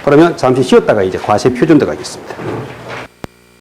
그러면 잠시 쉬었다가 이제 과세 표준 들어가겠습니다.